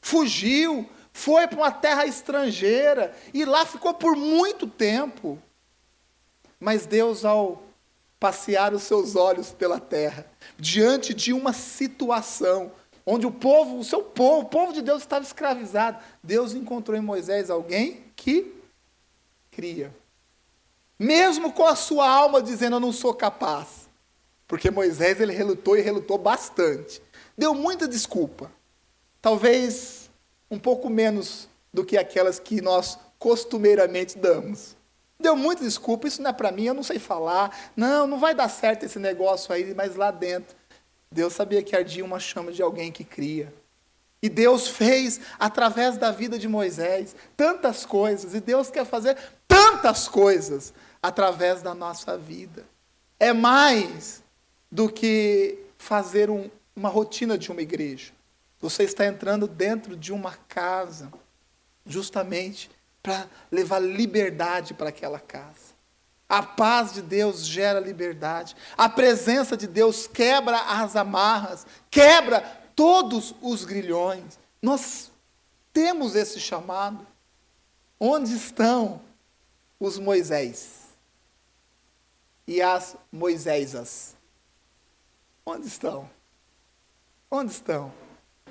Fugiu. Foi para uma terra estrangeira. E lá ficou por muito tempo. Mas Deus, ao passear os seus olhos pela terra, diante de uma situação onde o povo de Deus estava escravizado, Deus encontrou em Moisés alguém que cria. Mesmo com a sua alma dizendo, eu não sou capaz. Porque Moisés, ele relutou e relutou bastante. Deu muita desculpa. Talvez um pouco menos do que aquelas que nós costumeiramente damos. Deu muita desculpa, isso não é para mim, eu não sei falar. Não vai dar certo esse negócio aí, mas lá dentro, Deus sabia que ardia uma chama de alguém que cria. E Deus fez, através da vida de Moisés, tantas coisas. E Deus quer fazer tantas coisas através da nossa vida. É mais do que fazer uma rotina de uma igreja. Você está entrando dentro de uma casa, justamente para levar liberdade para aquela casa. A paz de Deus gera liberdade. A presença de Deus quebra as amarras, quebra todos os grilhões. Nós temos esse chamado. Onde estão os Moisés? E as Moisésas? Onde estão? Onde estão?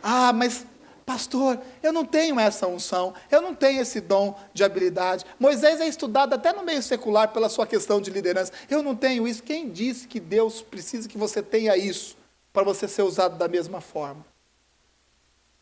Ah, mas pastor, eu não tenho essa unção, eu não tenho esse dom de habilidade. Moisés é estudado até no meio secular pela sua questão de liderança. Eu não tenho isso. Quem disse que Deus precisa que você tenha isso para você ser usado da mesma forma?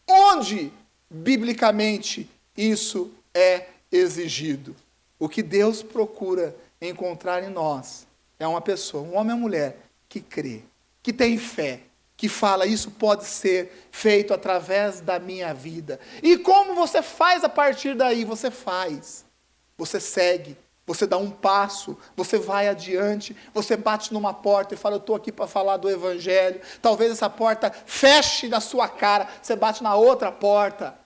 Onde, biblicamente, isso é exigido? O que Deus procura encontrar em nós é uma pessoa, um homem ou mulher, que crê, que tem fé, que fala, isso pode ser feito através da minha vida. E como você faz a partir daí? Você faz. Você segue. Você dá um passo. Você vai adiante. Você bate numa porta e fala, eu estou aqui para falar do Evangelho. Talvez essa porta feche na sua cara. Você bate na outra porta.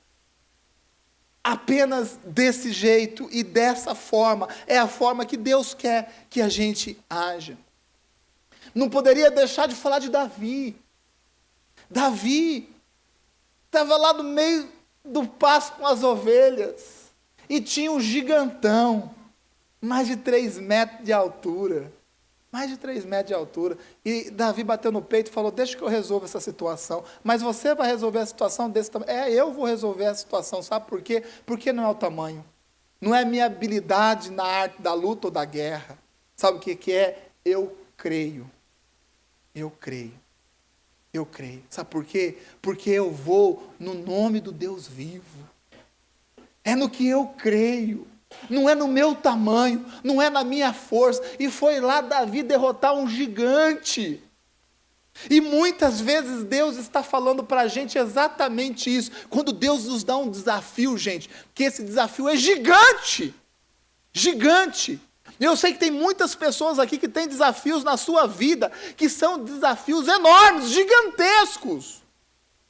Apenas desse jeito e dessa forma. É a forma que Deus quer que a gente haja. Não poderia deixar de falar de Davi. Davi estava lá no meio do pasto com as ovelhas e tinha um gigantão, mais de 3 metros de altura. Mais de 3 metros de altura. E Davi bateu no peito e falou, deixa que eu resolva essa situação. Mas você vai resolver a situação desse tamanho? Eu vou resolver a situação. Sabe por quê? Porque não é o tamanho. Não é minha habilidade na arte da luta ou da guerra. Sabe o que é? Eu creio. Eu creio. Eu creio. Sabe por quê? Porque eu vou no nome do Deus vivo. É no que eu creio. Não é no meu tamanho. Não é na minha força. E foi lá Davi derrotar um gigante. E muitas vezes Deus está falando para a gente exatamente isso. Quando Deus nos dá um desafio, gente, que esse desafio é gigante. Gigante. Eu sei que tem muitas pessoas aqui que têm desafios na sua vida, que são desafios enormes, gigantescos.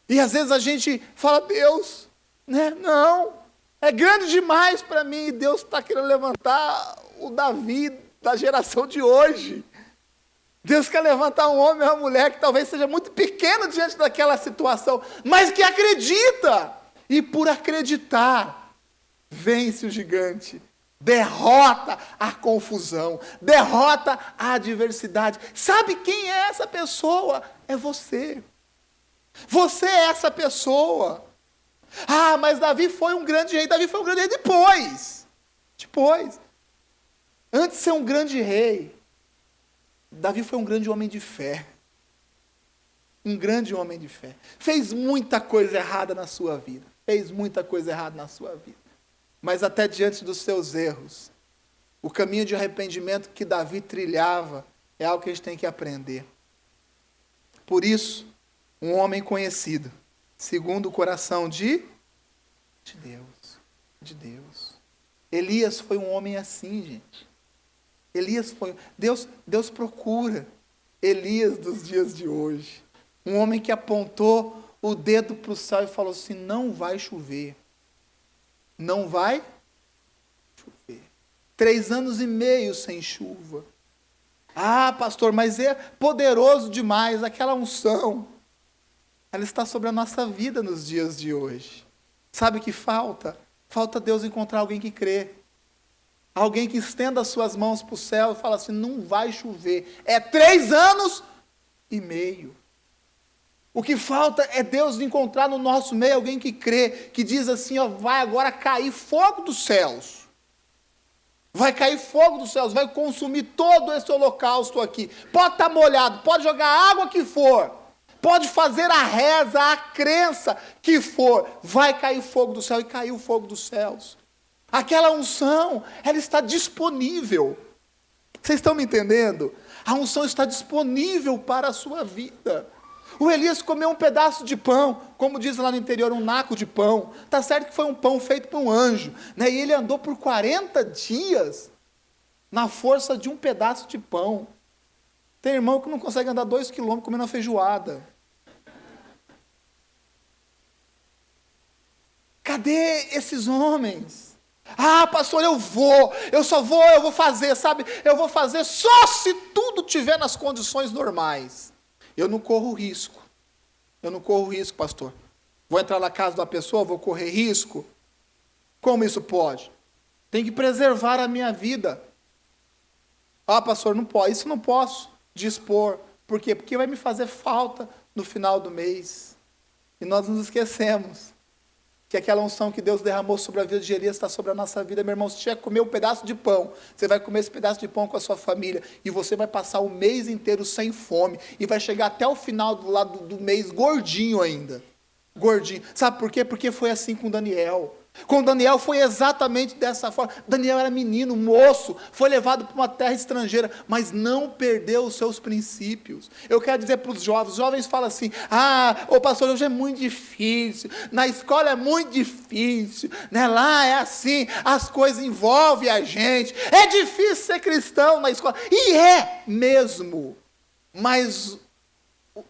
E às vezes a gente fala, Deus, né? Não, é grande demais para mim. E Deus está querendo levantar o Davi da geração de hoje. Deus quer levantar um homem ou uma mulher que talvez seja muito pequeno diante daquela situação, mas que acredita. E por acreditar, vence o gigante. derrota a confusão, derrota a adversidade. Sabe quem é essa pessoa? É você. Você é essa pessoa. Ah, mas Davi foi um grande rei. Davi foi um grande rei depois. Antes de ser um grande rei, Davi foi um grande homem de fé. Um grande homem de fé. Fez muita coisa errada na sua vida. Mas até diante dos seus erros, o caminho de arrependimento que Davi trilhava é algo que a gente tem que aprender. Por isso, um homem conhecido, segundo o coração de Deus. Elias foi um homem assim, gente. Deus procura Elias dos dias de hoje. Um homem que apontou o dedo para o céu e falou assim: não vai chover. Não vai chover. 3 anos e meio sem chuva. Ah, pastor, mas é poderoso demais aquela unção. Ela está sobre a nossa vida nos dias de hoje. Sabe o que falta? Falta Deus encontrar alguém que crê. Alguém que estenda as suas mãos para o céu e fala assim: não vai chover. É 3 anos e meio. O que falta é Deus encontrar no nosso meio alguém que crê, que diz assim: ó, vai agora cair fogo dos céus. Vai cair fogo dos céus, vai consumir todo esse holocausto aqui. Pode estar molhado, pode jogar a água que for, pode fazer a reza, a crença que for, vai cair fogo do céu. E caiu o fogo dos céus. Aquela unção, ela está disponível. Vocês estão me entendendo? A unção está disponível para a sua vida. O Elias comeu um pedaço de pão, como diz lá no interior, um naco de pão. Está certo que foi um pão feito por um anjo, né? E ele andou por 40 dias na força de um pedaço de pão. Tem irmão que não consegue andar 2 quilômetros comendo uma feijoada. Cadê esses homens? Ah, pastor, eu vou fazer, sabe? Eu vou fazer só se tudo estiver nas condições normais. Eu não corro risco, pastor. Vou entrar na casa da pessoa, vou correr risco? Como isso pode? Tem que preservar a minha vida. Ah, pastor, não pode, isso não posso dispor. Por quê? Porque vai me fazer falta no final do mês. E nós nos esquecemos que aquela unção que Deus derramou sobre a vida de Elias está sobre a nossa vida. Meu irmão, se tiver que comer um pedaço de pão, você vai comer esse pedaço de pão com a sua família, e você vai passar o mês inteiro sem fome, e vai chegar até o final do mês gordinho ainda. Gordinho. Sabe por quê? Porque foi assim com Daniel. Com Daniel foi exatamente dessa forma. Daniel era menino, moço, foi levado para uma terra estrangeira, mas não perdeu os seus princípios. Eu quero dizer para os jovens falam assim: ah, ô pastor, hoje é muito difícil, na escola é muito difícil, né? Lá é assim, as coisas envolvem a gente, é difícil ser cristão na escola, e é mesmo, mas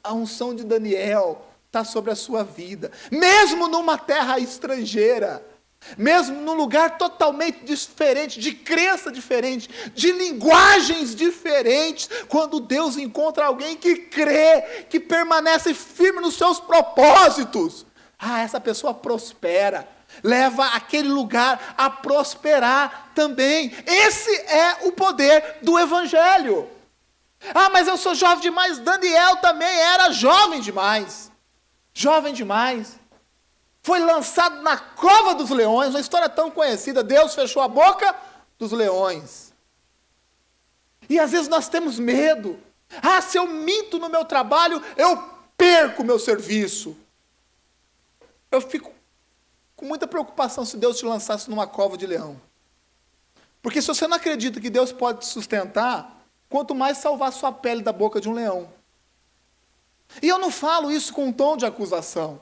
a unção de Daniel está sobre a sua vida, mesmo numa terra estrangeira, mesmo num lugar totalmente diferente, de crença diferente, de linguagens diferentes, quando Deus encontra alguém que crê, que permanece firme nos seus propósitos, essa pessoa prospera, leva aquele lugar a prosperar também. Esse é o poder do Evangelho. Ah, mas eu sou jovem demais. Daniel também era jovem demais. Jovem demais. Foi lançado na cova dos leões, uma história tão conhecida. Deus fechou a boca dos leões. E às vezes nós temos medo. Ah, se eu minto no meu trabalho, eu perco o meu serviço. Eu fico com muita preocupação se Deus te lançasse numa cova de leão. Porque se você não acredita que Deus pode te sustentar, quanto mais salvar sua pele da boca de um leão. E eu não falo isso com um tom de acusação.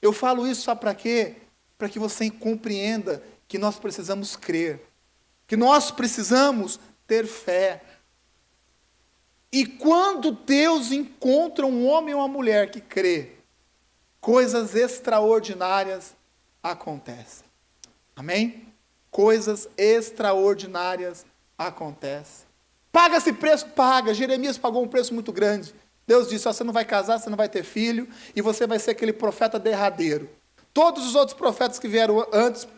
Eu falo isso sabe para quê? Para que você compreenda que nós precisamos crer. Que nós precisamos ter fé. E quando Deus encontra um homem ou uma mulher que crê, coisas extraordinárias acontecem. Amém? Coisas extraordinárias acontecem. Paga-se preço? Paga. Jeremias pagou um preço muito grande. Deus disse: você não vai casar, você não vai ter filho, e você vai ser aquele profeta derradeiro. Todos os outros profetas que vieram antes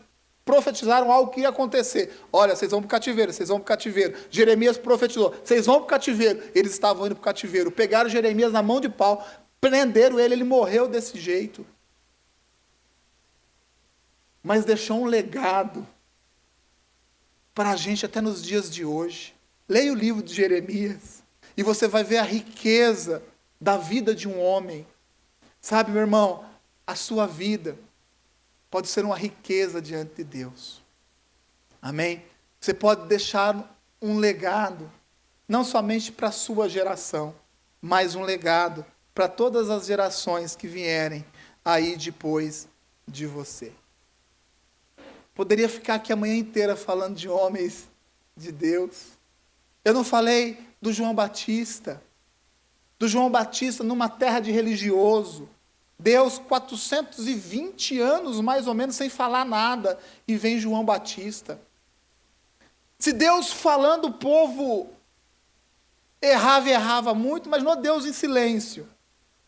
profetizaram algo que ia acontecer. Olha, vocês vão para o cativeiro, vocês vão para o cativeiro. Jeremias profetizou, vocês vão para o cativeiro. Eles estavam indo para o cativeiro. Pegaram Jeremias na mão de pau, prenderam ele morreu desse jeito. Mas deixou um legado para a gente até nos dias de hoje. Leia o livro de Jeremias e você vai ver a riqueza da vida de um homem. Sabe, meu irmão, a sua vida pode ser uma riqueza diante de Deus. Amém? Você pode deixar um legado, não somente para a sua geração, mas um legado para todas as gerações que vierem aí depois de você. Poderia ficar aqui a manhã inteira falando de homens de Deus. Eu não falei do João Batista. Do João Batista numa terra de religioso. Deus 420 anos mais ou menos sem falar nada. E vem João Batista. Se Deus falando, o povo errava e errava muito, mas não Deus em silêncio.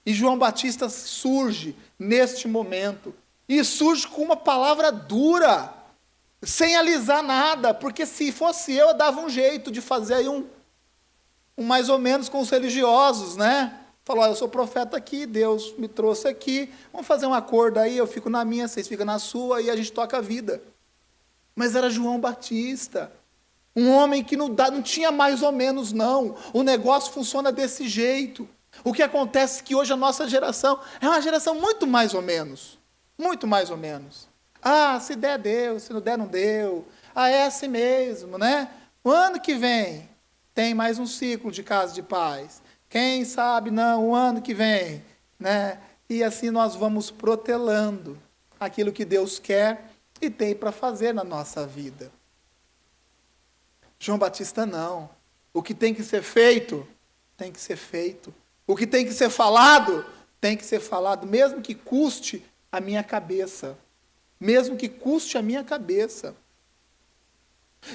E João Batista surge neste momento. E surge com uma palavra dura, sem alisar nada, porque se fosse eu dava um jeito de fazer aí um mais ou menos com os religiosos, né? Falou, eu sou profeta aqui, Deus me trouxe aqui, vamos fazer um acordo aí, eu fico na minha, vocês ficam na sua, e a gente toca a vida. Mas era João Batista, um homem que não tinha mais ou menos não, o negócio funciona desse jeito. O que acontece é que hoje a nossa geração é uma geração muito mais ou menos. Muito mais ou menos. Ah, se der, deu. Se não der, não deu. Ah, é assim mesmo, né? O ano que vem tem mais um ciclo de casa de paz. Quem sabe não, o ano que vem, né? E assim nós vamos protelando aquilo que Deus quer e tem para fazer na nossa vida. João Batista não. O que tem que ser feito, tem que ser feito. O que tem que ser falado, tem que ser falado, mesmo que custe a minha cabeça. Mesmo que custe a minha cabeça.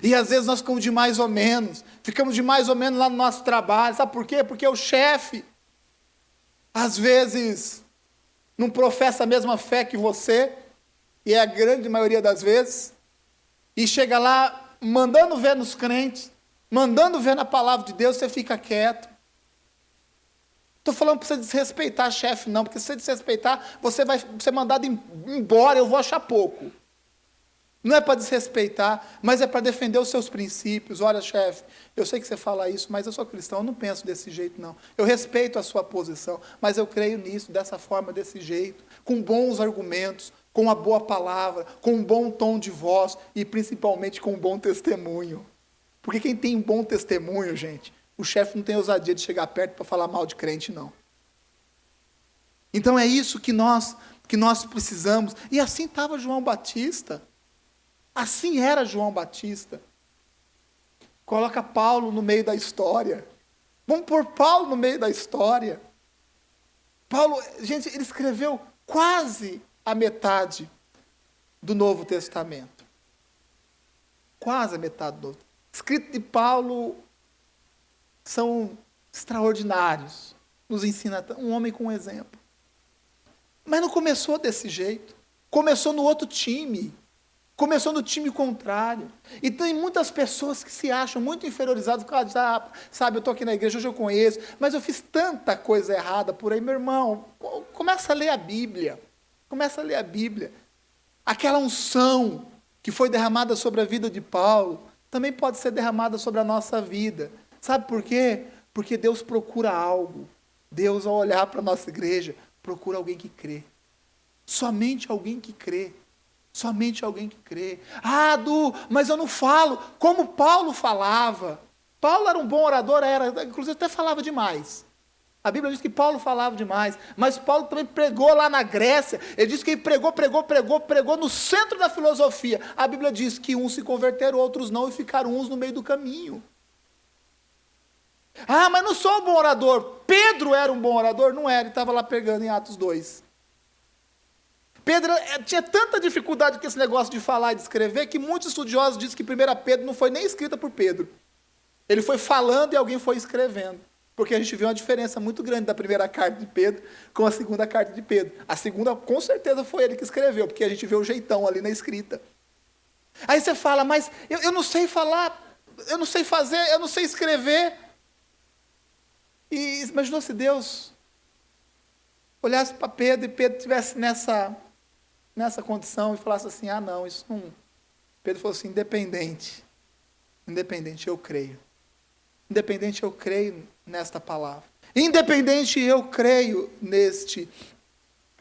E às vezes nós ficamos de mais ou menos lá no nosso trabalho. Sabe por quê? Porque o chefe, às vezes, não professa a mesma fé que você, e é a grande maioria das vezes, e chega lá mandando ver nos crentes, mandando ver na palavra de Deus, você fica quieto. Estou falando para você desrespeitar chefe, não, porque se você desrespeitar, você vai ser mandado embora, eu vou achar pouco. Não é para desrespeitar, mas é para defender os seus princípios. Olha, chefe, eu sei que você fala isso, mas eu sou cristão, eu não penso desse jeito, não. Eu respeito a sua posição, mas eu creio nisso, dessa forma, desse jeito, com bons argumentos, com uma boa palavra, com um bom tom de voz e principalmente com um bom testemunho. Porque quem tem um bom testemunho, gente, o chefe não tem ousadia de chegar perto para falar mal de crente, não. Então é isso que nós precisamos. E assim estava João Batista. Assim era João Batista. Coloca Paulo no meio da história. Vamos pôr Paulo no meio da história. Paulo, gente, ele escreveu quase a metade do Novo Testamento. Quase a metade do Novo Testamento. Escritos de Paulo são extraordinários. Nos ensina um homem com um exemplo. Mas não começou desse jeito. Começou no outro time. Começou no time contrário. E tem muitas pessoas que se acham muito inferiorizadas por causa de, sabe, eu estou aqui na igreja, hoje eu conheço, mas eu fiz tanta coisa errada por aí. Meu irmão, começa a ler a Bíblia. Começa a ler a Bíblia. Aquela unção que foi derramada sobre a vida de Paulo, também pode ser derramada sobre a nossa vida. Sabe por quê? Porque Deus procura algo. Deus, ao olhar para a nossa igreja, procura alguém que crê. Somente alguém que crê. Somente alguém que crê. Ah, mas eu não falo como Paulo falava. Paulo era um bom orador, inclusive até falava demais. A Bíblia diz que Paulo falava demais, mas Paulo também pregou lá na Grécia. Ele diz que ele pregou no centro da filosofia. A Bíblia diz que uns se converteram, outros não, e ficaram uns no meio do caminho. Ah, mas não sou um bom orador. Pedro era um bom orador? Não era, ele estava lá pregando em Atos 2. Pedro tinha tanta dificuldade com esse negócio de falar e de escrever, que muitos estudiosos dizem que 1 Pedro não foi nem escrita por Pedro. Ele foi falando e alguém foi escrevendo. Porque a gente viu uma diferença muito grande da primeira carta de Pedro com a segunda carta de Pedro. A segunda, com certeza, foi ele que escreveu, porque a gente vê o jeitão ali na escrita. Aí você fala, mas eu não sei falar, eu não sei fazer, eu não sei escrever. E imaginou se Deus olhasse para Pedro e Pedro estivesse nessa condição e falasse assim, não, isso não... Pedro falou assim, independente, eu creio. Independente, eu creio nesta palavra. Independente, eu creio neste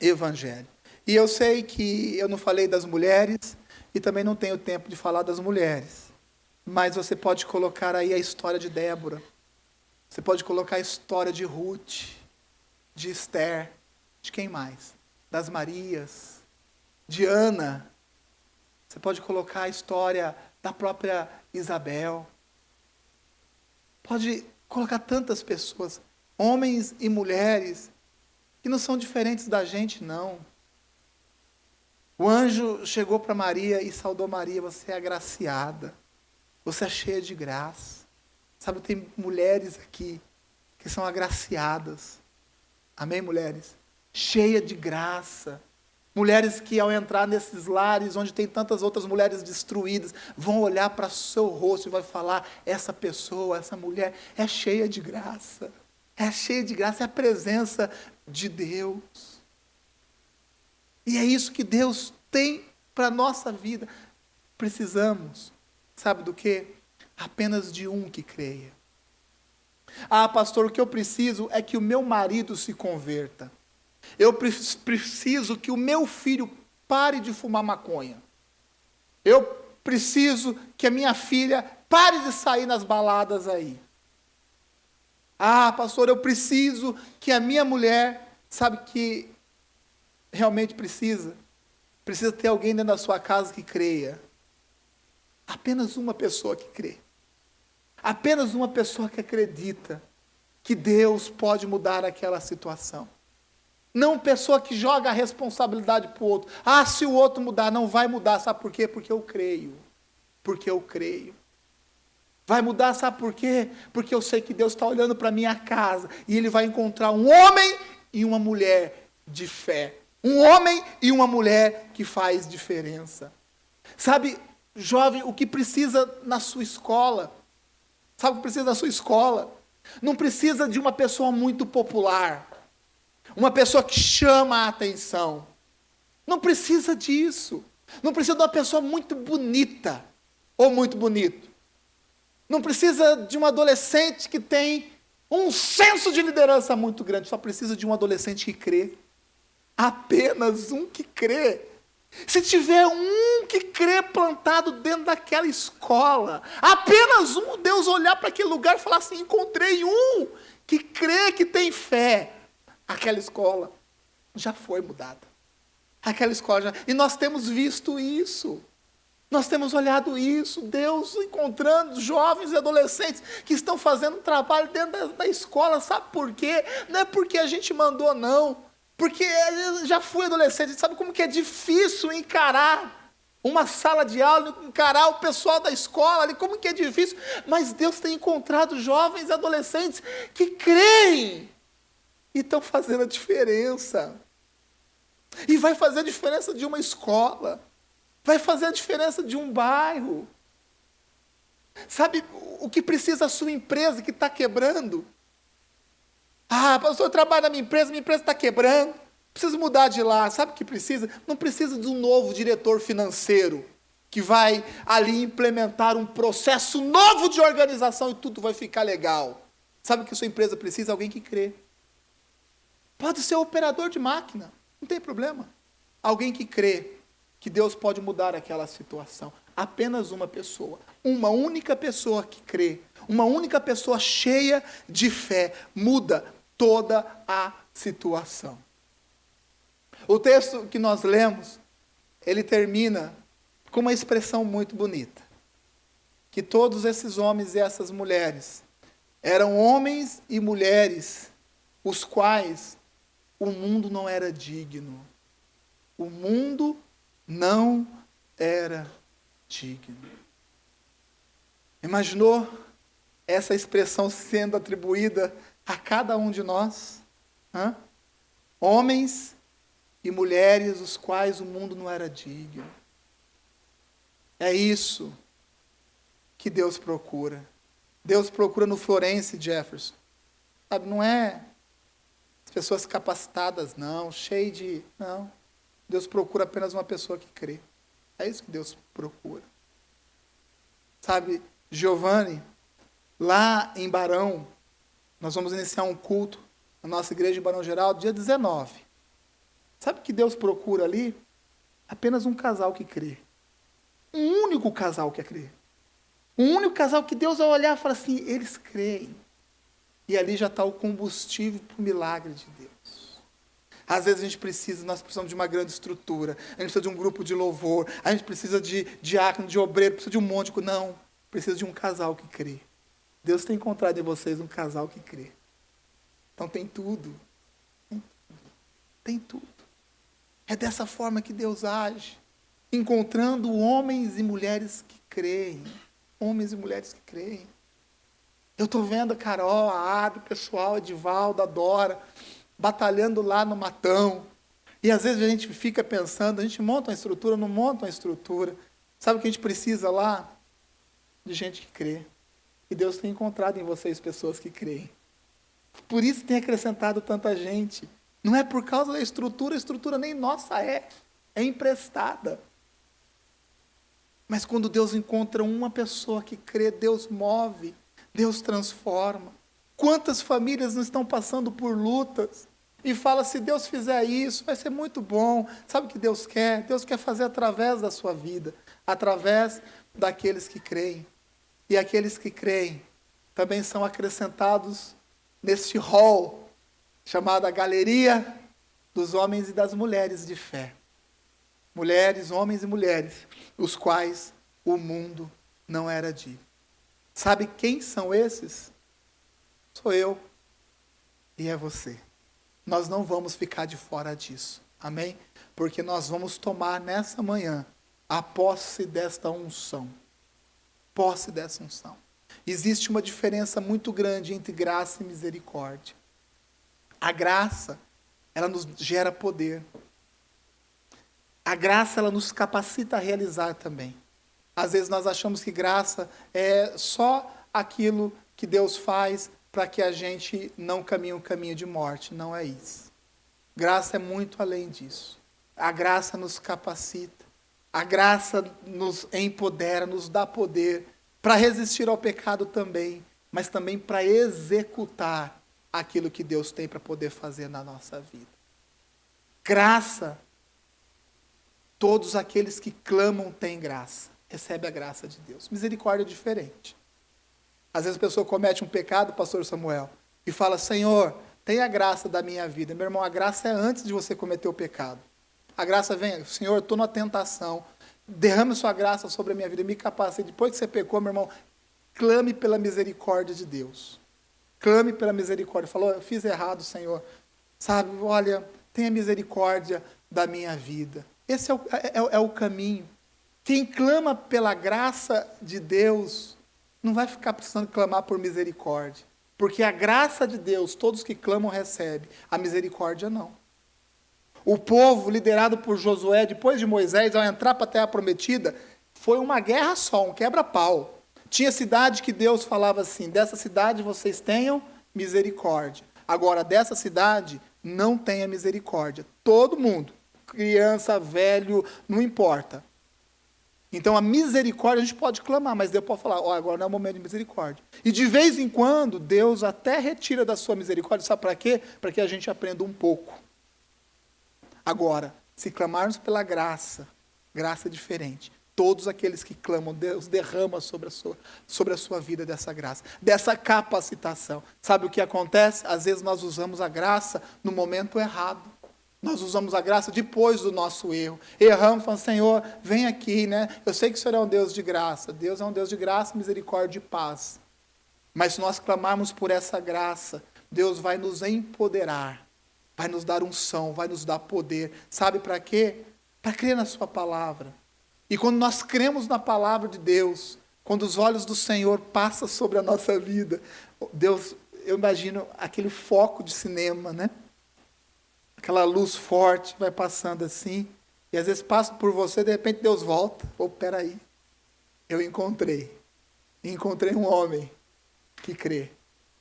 evangelho. E eu sei que eu não falei das mulheres e também não tenho tempo de falar das mulheres. Mas você pode colocar aí a história de Débora. Você pode colocar a história de Ruth, de Esther, de quem mais? Das Marias, de Ana. Você pode colocar a história da própria Isabel. Pode colocar tantas pessoas, homens e mulheres, que não são diferentes da gente, não. O anjo chegou para Maria e saudou Maria, você é agraciada, você é cheia de graça. Sabe, tem mulheres aqui que são agraciadas. Amém, mulheres? Cheia de graça. Mulheres que ao entrar nesses lares, onde tem tantas outras mulheres destruídas, vão olhar para o seu rosto e vai falar, essa pessoa, essa mulher é cheia de graça. É cheia de graça, é a presença de Deus. E é isso que Deus tem para a nossa vida. Precisamos, sabe do quê? Apenas de um que creia. Pastor, o que eu preciso é que o meu marido se converta. Eu preciso que o meu filho pare de fumar maconha. Eu preciso que a minha filha pare de sair nas baladas aí. Pastor, eu preciso que a minha mulher, sabe que realmente precisa ter alguém dentro da sua casa que creia. Apenas uma pessoa que crê. Apenas uma pessoa que acredita que Deus pode mudar aquela situação. Não pessoa que joga a responsabilidade para o outro. Se o outro mudar, não vai mudar. Sabe por quê? Porque eu creio. Porque eu creio. Vai mudar, sabe por quê? Porque eu sei que Deus está olhando para a minha casa e Ele vai encontrar um homem e uma mulher de fé. Um homem e uma mulher que faz diferença. Sabe, jovem, o que precisa na sua escola? Sabe o que precisa na sua escola? Não precisa de uma pessoa muito popular. Uma pessoa que chama a atenção. Não precisa disso. Não precisa de uma pessoa muito bonita ou muito bonito. Não precisa de um adolescente que tem um senso de liderança muito grande. Só precisa de um adolescente que crê. Apenas um que crê. Se tiver um que crê plantado dentro daquela escola, apenas um, Deus olhar para aquele lugar e falar assim, encontrei um que crê, que tem fé. Aquela escola já foi mudada. Aquela escola já... E nós temos visto isso. Nós temos olhado isso. Deus encontrando jovens e adolescentes que estão fazendo trabalho dentro da escola. Sabe por quê? Não é porque a gente mandou, não. Porque já fui adolescente. Sabe como que é difícil encarar uma sala de aula, encarar o pessoal da escola ali, como que é difícil. Mas Deus tem encontrado jovens e adolescentes que creem. E estão fazendo a diferença. E vai fazer a diferença de uma escola. Vai fazer a diferença de um bairro. Sabe o que precisa a sua empresa que está quebrando? Pastor, eu trabalho na minha empresa está quebrando. Preciso mudar de lá. Sabe o que precisa? Não precisa de um novo diretor financeiro que vai ali implementar um processo novo de organização e tudo vai ficar legal. Sabe o que a sua empresa precisa? Alguém que crê. Pode ser operador de máquina, não tem problema. Alguém que crê que Deus pode mudar aquela situação. Apenas uma pessoa, uma única pessoa que crê, uma única pessoa cheia de fé, muda toda a situação. O texto que nós lemos, ele termina com uma expressão muito bonita. Que todos esses homens e essas mulheres eram homens e mulheres, os quais o mundo não era digno. O mundo não era digno. Imaginou essa expressão sendo atribuída a cada um de nós? Homens e mulheres os quais o mundo não era digno. É isso que Deus procura. Deus procura no Florence Jefferson. Sabe, não é as pessoas capacitadas, não, cheio de... Não. Deus procura apenas uma pessoa que crê. É isso que Deus procura. Sabe, Giovanni, lá em Barão, nós vamos iniciar um culto na nossa igreja de Barão Geraldo, dia 19. Sabe o que Deus procura ali? Apenas um casal que crê. Um único casal que crê. Um único casal que Deus vai olhar e falar assim, eles creem. E ali já está o combustível para o milagre de Deus. Às vezes nós precisamos de uma grande estrutura, a gente precisa de um grupo de louvor, a gente precisa de diácono, de obreiro, precisa de um monte de coisa. Não, precisa de um casal que crê. Deus tem encontrado em vocês um casal que crê. Então tem tudo. Tem tudo. É dessa forma que Deus age. Encontrando homens e mulheres que creem. Homens e mulheres que creem. Eu estou vendo a Carol, a Ada, o pessoal, a Edivaldo, a Dora, batalhando lá no Matão. E às vezes a gente fica pensando, a gente monta uma estrutura, não monta uma estrutura. Sabe o que a gente precisa lá? De gente que crê. E Deus tem encontrado em vocês pessoas que creem. Por isso tem acrescentado tanta gente. Não é por causa da estrutura, a estrutura nem nossa é emprestada. Mas quando Deus encontra uma pessoa que crê, Deus move, Deus transforma. Quantas famílias não estão passando por lutas e fala, se Deus fizer isso, vai ser muito bom. Sabe o que Deus quer? Deus quer fazer através da sua vida, através daqueles que creem. E aqueles que creem também são acrescentados neste hall, chamado a Galeria dos Homens e das Mulheres de Fé. Mulheres, homens e mulheres, os quais o mundo não era digno. Sabe quem são esses? Sou eu e é você. Nós não vamos ficar de fora disso. Amém? Porque nós vamos tomar nessa manhã a posse desta unção. Posse dessa unção. Existe uma diferença muito grande entre graça e misericórdia. A graça, ela nos gera poder. A graça, ela nos capacita a realizar também. Às vezes nós achamos que graça é só aquilo que Deus faz para que a gente não caminhe um caminho de morte. Não é isso. Graça é muito além disso. A graça nos capacita. A graça nos empodera, nos dá poder para resistir ao pecado também, mas também para executar aquilo que Deus tem para poder fazer na nossa vida. Graça, todos aqueles que clamam têm graça, recebe a graça de Deus. Misericórdia é diferente. Às vezes a pessoa comete um pecado, pastor Samuel, e fala, Senhor, tenha a graça da minha vida. Meu irmão, a graça é antes de você cometer o pecado. A graça vem, Senhor, eu estou na tentação, derrame sua graça sobre a minha vida, me capacite. Depois que você pecou, meu irmão, clame pela misericórdia de Deus. Clame pela misericórdia. Falou, eu fiz errado, Senhor. Sabe, olha, tenha misericórdia da minha vida. Esse é o caminho. Quem clama pela graça de Deus, não vai ficar precisando clamar por misericórdia. Porque a graça de Deus, todos que clamam recebem. A misericórdia não. O povo, liderado por Josué, depois de Moisés, ao entrar para a terra prometida, foi uma guerra só, um quebra-pau. Tinha cidade que Deus falava assim, dessa cidade vocês tenham misericórdia. Agora, dessa cidade, não tenha misericórdia. Todo mundo, criança, velho, não importa. Então, a misericórdia a gente pode clamar, mas Deus pode falar, agora não é o momento de misericórdia. E de vez em quando, Deus até retira da sua misericórdia, sabe para quê? Para que a gente aprenda um pouco. Agora, se clamarmos pela graça, graça é diferente. Todos aqueles que clamam, Deus derrama sobre a sua vida dessa graça, dessa capacitação. Sabe o que acontece? Às vezes nós usamos a graça no momento errado. Nós usamos a graça depois do nosso erro. Erramos, falando, Senhor, vem aqui, né? Eu sei que o Senhor é um Deus de graça. Deus é um Deus de graça, misericórdia e paz. Mas se nós clamarmos por essa graça, Deus vai nos empoderar. Vai nos dar unção, vai nos dar poder. Sabe para quê? Para crer na sua palavra. E quando nós cremos na palavra de Deus, quando os olhos do Senhor passam sobre a nossa vida, Deus, eu imagino aquele foco de cinema, né? Aquela luz forte vai passando assim, e às vezes passa por você, de repente Deus volta. Peraí, eu encontrei um homem que crê.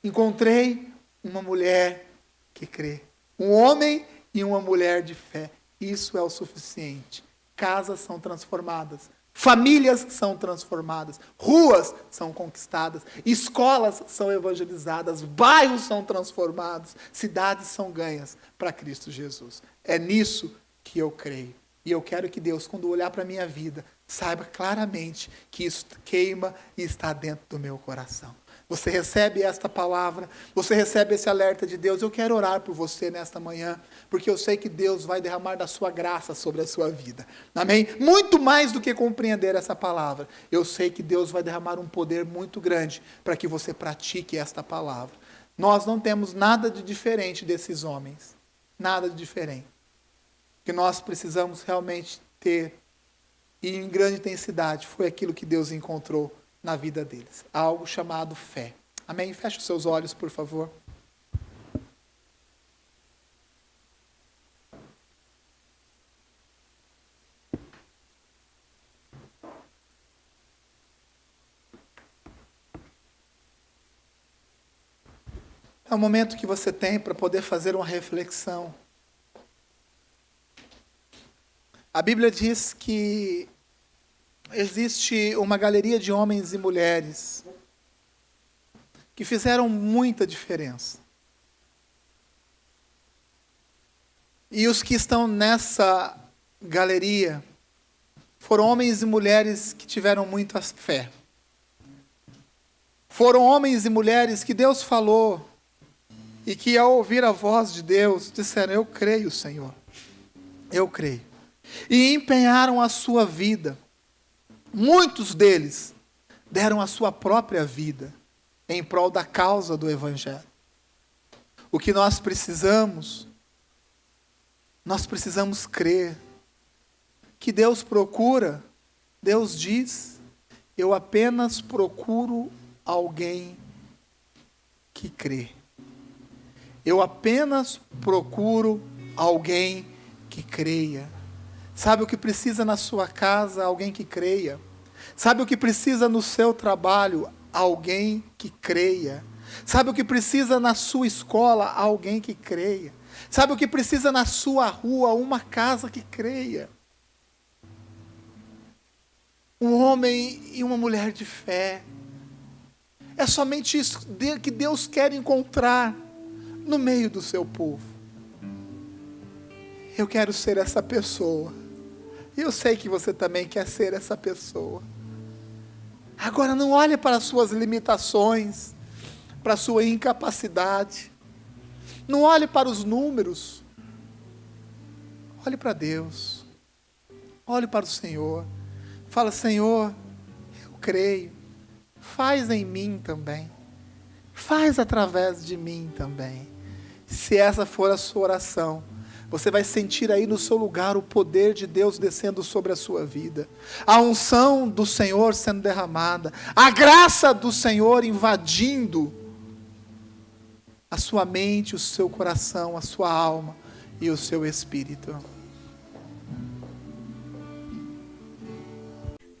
Encontrei uma mulher que crê. Um homem e uma mulher de fé. Isso é o suficiente. Casas são transformadas. Famílias são transformadas. Ruas são conquistadas. Escolas são evangelizadas. Bairros são transformados. Cidades são ganhas para Cristo Jesus. É nisso que eu creio. E eu quero que Deus, quando olhar para a minha vida, saiba claramente que isso queima e está dentro do meu coração. Você recebe esta palavra, você recebe esse alerta de Deus. Eu quero orar por você nesta manhã, porque eu sei que Deus vai derramar da sua graça sobre a sua vida. Amém? Muito mais do que compreender essa palavra. Eu sei que Deus vai derramar um poder muito grande para que você pratique esta palavra. Nós não temos nada de diferente desses homens. Nada de diferente. O que nós precisamos realmente ter, e em grande intensidade, foi aquilo que Deus encontrou na vida deles. Algo chamado fé. Amém? Feche os seus olhos, por favor. É o momento que você tem para poder fazer uma reflexão. A Bíblia diz que existe uma galeria de homens e mulheres que fizeram muita diferença. E os que estão nessa galeria foram homens e mulheres que tiveram muita fé. Foram homens e mulheres que Deus falou e que, ao ouvir a voz de Deus, disseram: eu creio, Senhor. Eu creio. E empenharam a sua vida. Muitos deles deram a sua própria vida em prol da causa do Evangelho. O que nós precisamos crer que Deus procura, Deus diz: eu apenas procuro alguém que crê. Eu apenas procuro alguém que creia. Sabe o que precisa na sua casa? Alguém que creia. Sabe o que precisa no seu trabalho? Alguém que creia. Sabe o que precisa na sua escola? Alguém que creia. Sabe o que precisa na sua rua? Uma casa que creia. Um homem e uma mulher de fé. É somente isso que Deus quer encontrar no meio do seu povo. Eu quero ser essa pessoa. E eu sei que você também quer ser essa pessoa. Agora não olhe para as suas limitações, para a sua incapacidade. Não olhe para os números. Olhe para Deus. Olhe para o Senhor. Fala: Senhor, eu creio. Faz em mim também. Faz através de mim também. Se essa for a sua oração, você vai sentir aí no seu lugar o poder de Deus descendo sobre a sua vida. A unção do Senhor sendo derramada. A graça do Senhor invadindo a sua mente, o seu coração, a sua alma e o seu espírito.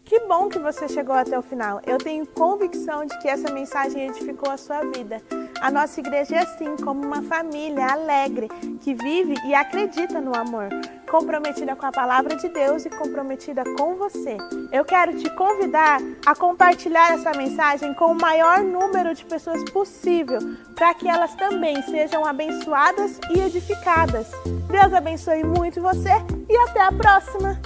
Que bom que você chegou até o final. Eu tenho convicção de que essa mensagem edificou a sua vida. A nossa igreja é assim, como uma família alegre, que vive e acredita no amor, comprometida com a palavra de Deus e comprometida com você. Eu quero te convidar a compartilhar essa mensagem com o maior número de pessoas possível, para que elas também sejam abençoadas e edificadas. Deus abençoe muito você e até a próxima!